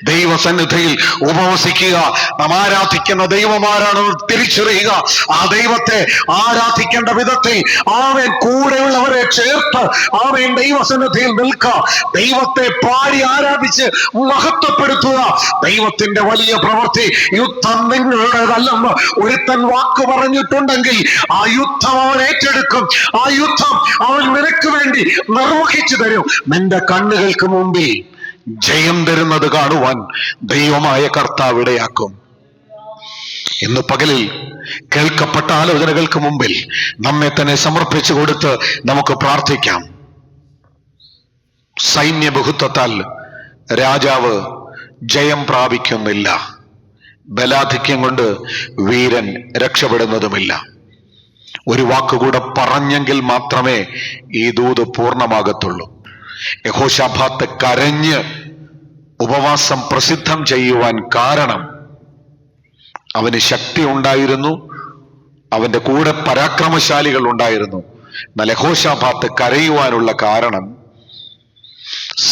ദൈവസന്നിധിയിൽ ഉപവസിക്കുക. നാം ആരാധിക്കുന്ന ദൈവമാരാണെന്ന് തിരിച്ചറിയുക. ആ ദൈവത്തെ ആരാധിക്കേണ്ട വിധത്തിൽ ആമേൻ കൂടെയുള്ളവരെ ചേർത്ത് ആമേൻ ദൈവസന്നിധിയിൽ നിൽക്കുക. ദൈവത്തെ പാടി ആരാധിച്ച് മഹത്വപ്പെടുത്തുക. ദൈവത്തിന്റെ വലിയ പ്രവൃത്തി. യുദ്ധം നിങ്ങളുടേതല്ലെന്ന് ഒരുത്തൻ വാക്ക് പറഞ്ഞിട്ടുണ്ടെങ്കിൽ ആ യുദ്ധം അവൻ ഏറ്റെടുക്കും. ആ യുദ്ധം അവൻ നിനക്ക് വേണ്ടി നിർവഹിച്ചു തരും. നിന്റെ കണ്ണുകൾക്ക് മുമ്പിൽ ജയം തരുന്നത് കാണുവാൻ ദൈവമായ കർത്താവ് ഇടയാക്കും. ഇന്ന് പകലിൽ കേൾക്കപ്പെട്ട ആലോചനകൾക്ക് മുമ്പിൽ നമ്മെ തന്നെ സമർപ്പിച്ചു കൊടുത്ത് നമുക്ക് പ്രാർത്ഥിക്കാം. സൈന്യ ബഹുത്വത്താൽ രാജാവ് ജയം പ്രാപിക്കുന്നില്ല. ബലാധിക്യം കൊണ്ട് വീരൻ രക്ഷപ്പെടുന്നതുമില്ല. ഒരു വാക്കുകൂടെ പറഞ്ഞെങ്കിൽ മാത്രമേ ഈ ദൂത് പൂർണ്ണമാകത്തുള്ളൂ. യഹോശാഫാത്ത് കരഞ്ഞ് ഉപവാസം പ്രസിദ്ധം ചെയ്യുവാൻ കാരണം അവന് ശക്തി ഉണ്ടായിരുന്നു, അവന്റെ കൂടെ പരാക്രമശാലികൾ ഉണ്ടായിരുന്നു. എന്നാൽ യഹോശാഫാത്ത് കരയുവാനുള്ള കാരണം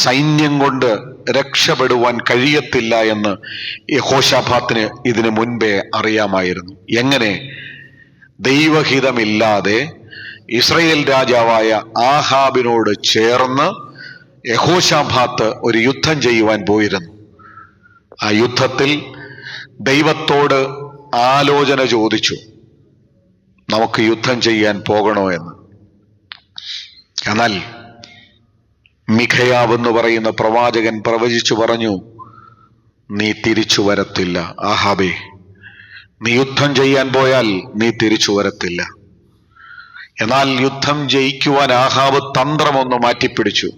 സൈന്യം കൊണ്ട് രക്ഷപ്പെടുവാൻ കഴിയത്തില്ല എന്ന് യഹോശാഫാത്തിന് ഇതിനു മുൻപേ അറിയാമായിരുന്നു. എങ്ങനെ ദൈവഹിതമില്ലാതെ ഇസ്രായേൽ രാജാവായ ആഹാബിനോട് ചേർന്ന് യഹോശാഫാത്ത് ഒരു യുദ്ധം ചെയ്യുവാൻ പോയിരുന്നു. ആ യുദ്ധത്തിൽ ദൈവത്തോട് ആലോചന ചോദിച്ചു, നമുക്ക് യുദ്ധം ചെയ്യാൻ പോകണോ എന്ന്. എന്നാൽ മിഖയാവ് എന്ന് പറയുന്ന പ്രവാചകൻ പ്രവചിച്ചു പറഞ്ഞു, നീ തിരിച്ചു വരത്തില്ല ആഹാബേ, നീ യുദ്ധം ചെയ്യാൻ പോയാൽ നീ തിരിച്ചു വരത്തില്ല. എന്നാൽ യുദ്ധം ജയിക്കുവാൻ ആഹാബ് തന്ത്രമൊന്ന് മാറ്റിപ്പിടിച്ചു.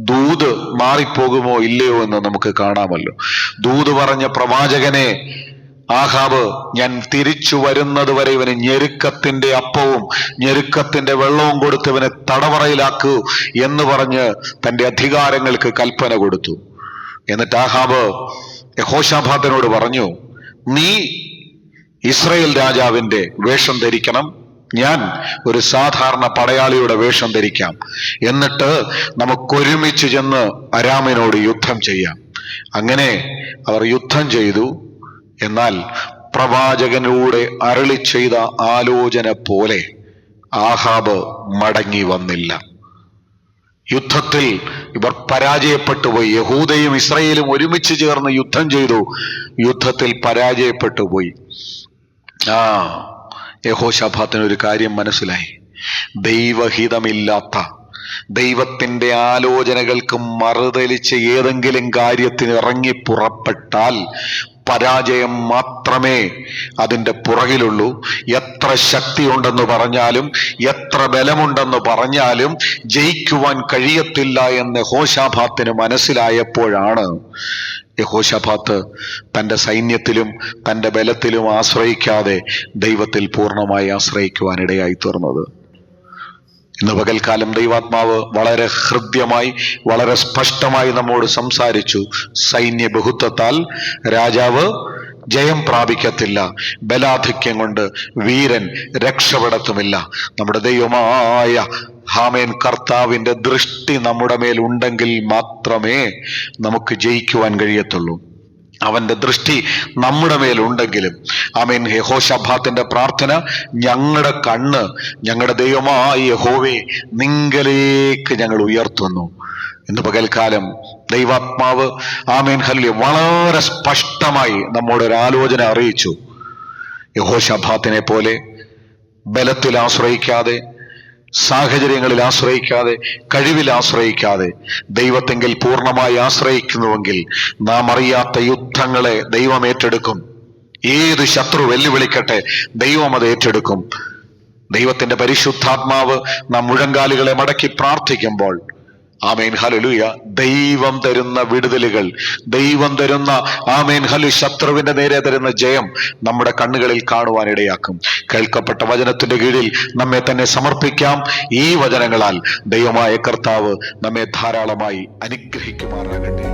ദൂത് മാറിപ്പോകുമോ ഇല്ലയോ എന്ന് നമുക്ക് കാണാമല്ലോ. ദൂത് പറഞ്ഞ പ്രവാചകനെ ആഹാബ്, ഞാൻ തിരിച്ചു വരുന്നത് വരെ ഇവന് ഞെരുക്കത്തിന്റെ അപ്പവും ഞെരുക്കത്തിന്റെ വെള്ളവും കൊടുത്ത് ഇവനെ തടവറയിലാക്കൂ എന്ന് പറഞ്ഞ് തന്റെ അധികാരങ്ങൾക്ക് കൽപ്പന കൊടുത്തു. എന്നിട്ട് ആഹാബ് യഹോശാഫാത്തിനോട് പറഞ്ഞു, നീ ഇസ്രായേൽ രാജാവിന്റെ വേഷം ധരിക്കണം, ഞാൻ ഒരു സാധാരണ പടയാളിയുടെ വേഷം ധരിക്കാം, എന്നിട്ട് നമുക്കൊരുമിച്ച് ചെന്ന് അരാമിനോട് യുദ്ധം ചെയ്യാം. അങ്ങനെ അവർ യുദ്ധം ചെയ്തു. എന്നാൽ പ്രവാചകനിലൂടെ അരുളി ചെയ്ത ആലോചന പോലെ ആഹാബ് മടങ്ങി വന്നില്ല. യുദ്ധത്തിൽ ഇവർ പരാജയപ്പെട്ടു പോയി. യഹൂദയും ഇസ്രായേലും ഒരുമിച്ച് ചേർന്ന് യുദ്ധം ചെയ്തു. യുദ്ധത്തിൽ പരാജയപ്പെട്ടു പോയി. യഹോശാഫാത്തിന് ഒരു കാര്യം മനസ്സിലായി. ദൈവഹിതമില്ലാത്ത, ദൈവത്തിന്റെ ആലോചനകൾക്ക് മറുതലിച്ച് ഏതെങ്കിലും കാര്യത്തിന് ഇറങ്ങി പുറപ്പെട്ടാൽ പരാജയം മാത്രമേ അതിൻ്റെ പുറകിലുള്ളൂ. എത്ര ശക്തിയുണ്ടെന്ന് പറഞ്ഞാലും എത്ര ബലമുണ്ടെന്ന് പറഞ്ഞാലും ജയിക്കുവാൻ കഴിയത്തില്ല എന്ന് യഹോശാഫാത്തിന് മനസ്സിലായപ്പോഴാണ് യഹോശാഫാത്ത് തൻ്റെ സൈന്യത്തിലും തൻ്റെ ബലത്തിലും ആശ്രയിക്കാതെ ദൈവത്തിൽ പൂർണ്ണമായി ആശ്രയിക്കുവാൻ ഇടയായി തീർന്നത്. ഇന്ന് പകൽക്കാലം ദൈവാത്മാവ് വളരെ ഹൃദ്യമായി വളരെ സ്പഷ്ടമായി നമ്മോട് സംസാരിച്ചു. സൈന്യ ബഹുത്വത്താൽ രാജാവ് ജയം പ്രാപിക്കത്തില്ല, ബലാധിക്യം കൊണ്ട് വീരൻ രക്ഷപ്പെടത്തുമില്ല. നമ്മുടെ ദൈവമായ ഹാമേൻ കർത്താവിന്റെ ദൃഷ്ടി നമ്മുടെ മേൽ ഉണ്ടെങ്കിൽ മാത്രമേ നമുക്ക് ജയിക്കുവാൻ കഴിയത്തുള്ളൂ. അവന്റെ ദൃഷ്ടി നമ്മുടെ മേലുണ്ടെങ്കിലും ആമേൻ. യഹോശാഫാത്തിന്റെ പ്രാർത്ഥന, ഞങ്ങളുടെ കണ്ണ് ഞങ്ങളുടെ ദൈവമായ യഹോവേ നിങ്കലേക്ക് ഞങ്ങൾ ഉയർത്തുന്നു. ഇന്ന് പകൽക്കാലം ദൈവാത്മാവ് ആമേൻ ഹല്ലേലൂയ വളരെ സ്പഷ്ടമായി നമ്മോടൊരു ആലോചന അറിയിച്ചു. യഹോശാഫാത്തിനെ പോലെ ബലത്തിൽ ആശ്രയിക്കാതെ, സാഹചര്യങ്ങളിൽ ആശ്രയിക്കാതെ, കഴിവിൽ ആശ്രയിക്കാതെ ദൈവത്തെങ്കിൽ പൂർണ്ണമായി ആശ്രയിക്കുന്നുവെങ്കിൽ നാം അറിയാത്ത യുദ്ധങ്ങളെ ദൈവം ഏറ്റെടുക്കും. ഏത് ശത്രു വെല്ലുവിളിക്കട്ടെ, ദൈവം അത് ഏറ്റെടുക്കും. ദൈവത്തിന്റെ പരിശുദ്ധാത്മാവ് നാം മുഴങ്കാലുകളെ മടക്കി പ്രാർത്ഥിക്കുമ്പോൾ ആമേൻ ഹല്ലേലൂയ ദൈവം തരുന്ന വിടുതലുകൾ, ദൈവം തരുന്ന ആമേൻ ഹല്ലേലൂയ ശത്രുവിന്റെ നേരെ തരുന്ന ജയം നമ്മുടെ കണ്ണുകളിൽ കാണുവാൻ ഇടയാക്കും. കേൾക്കപ്പെട്ട വചനത്തിന്റെ കീഴിൽ നമ്മെ തന്നെ സമർപ്പിക്കാം. ഈ വചനങ്ങളാൽ ദൈവമായ കർത്താവ് നമ്മെ ധാരാളമായി അനുഗ്രഹിക്കുമാറാകട്ടെ.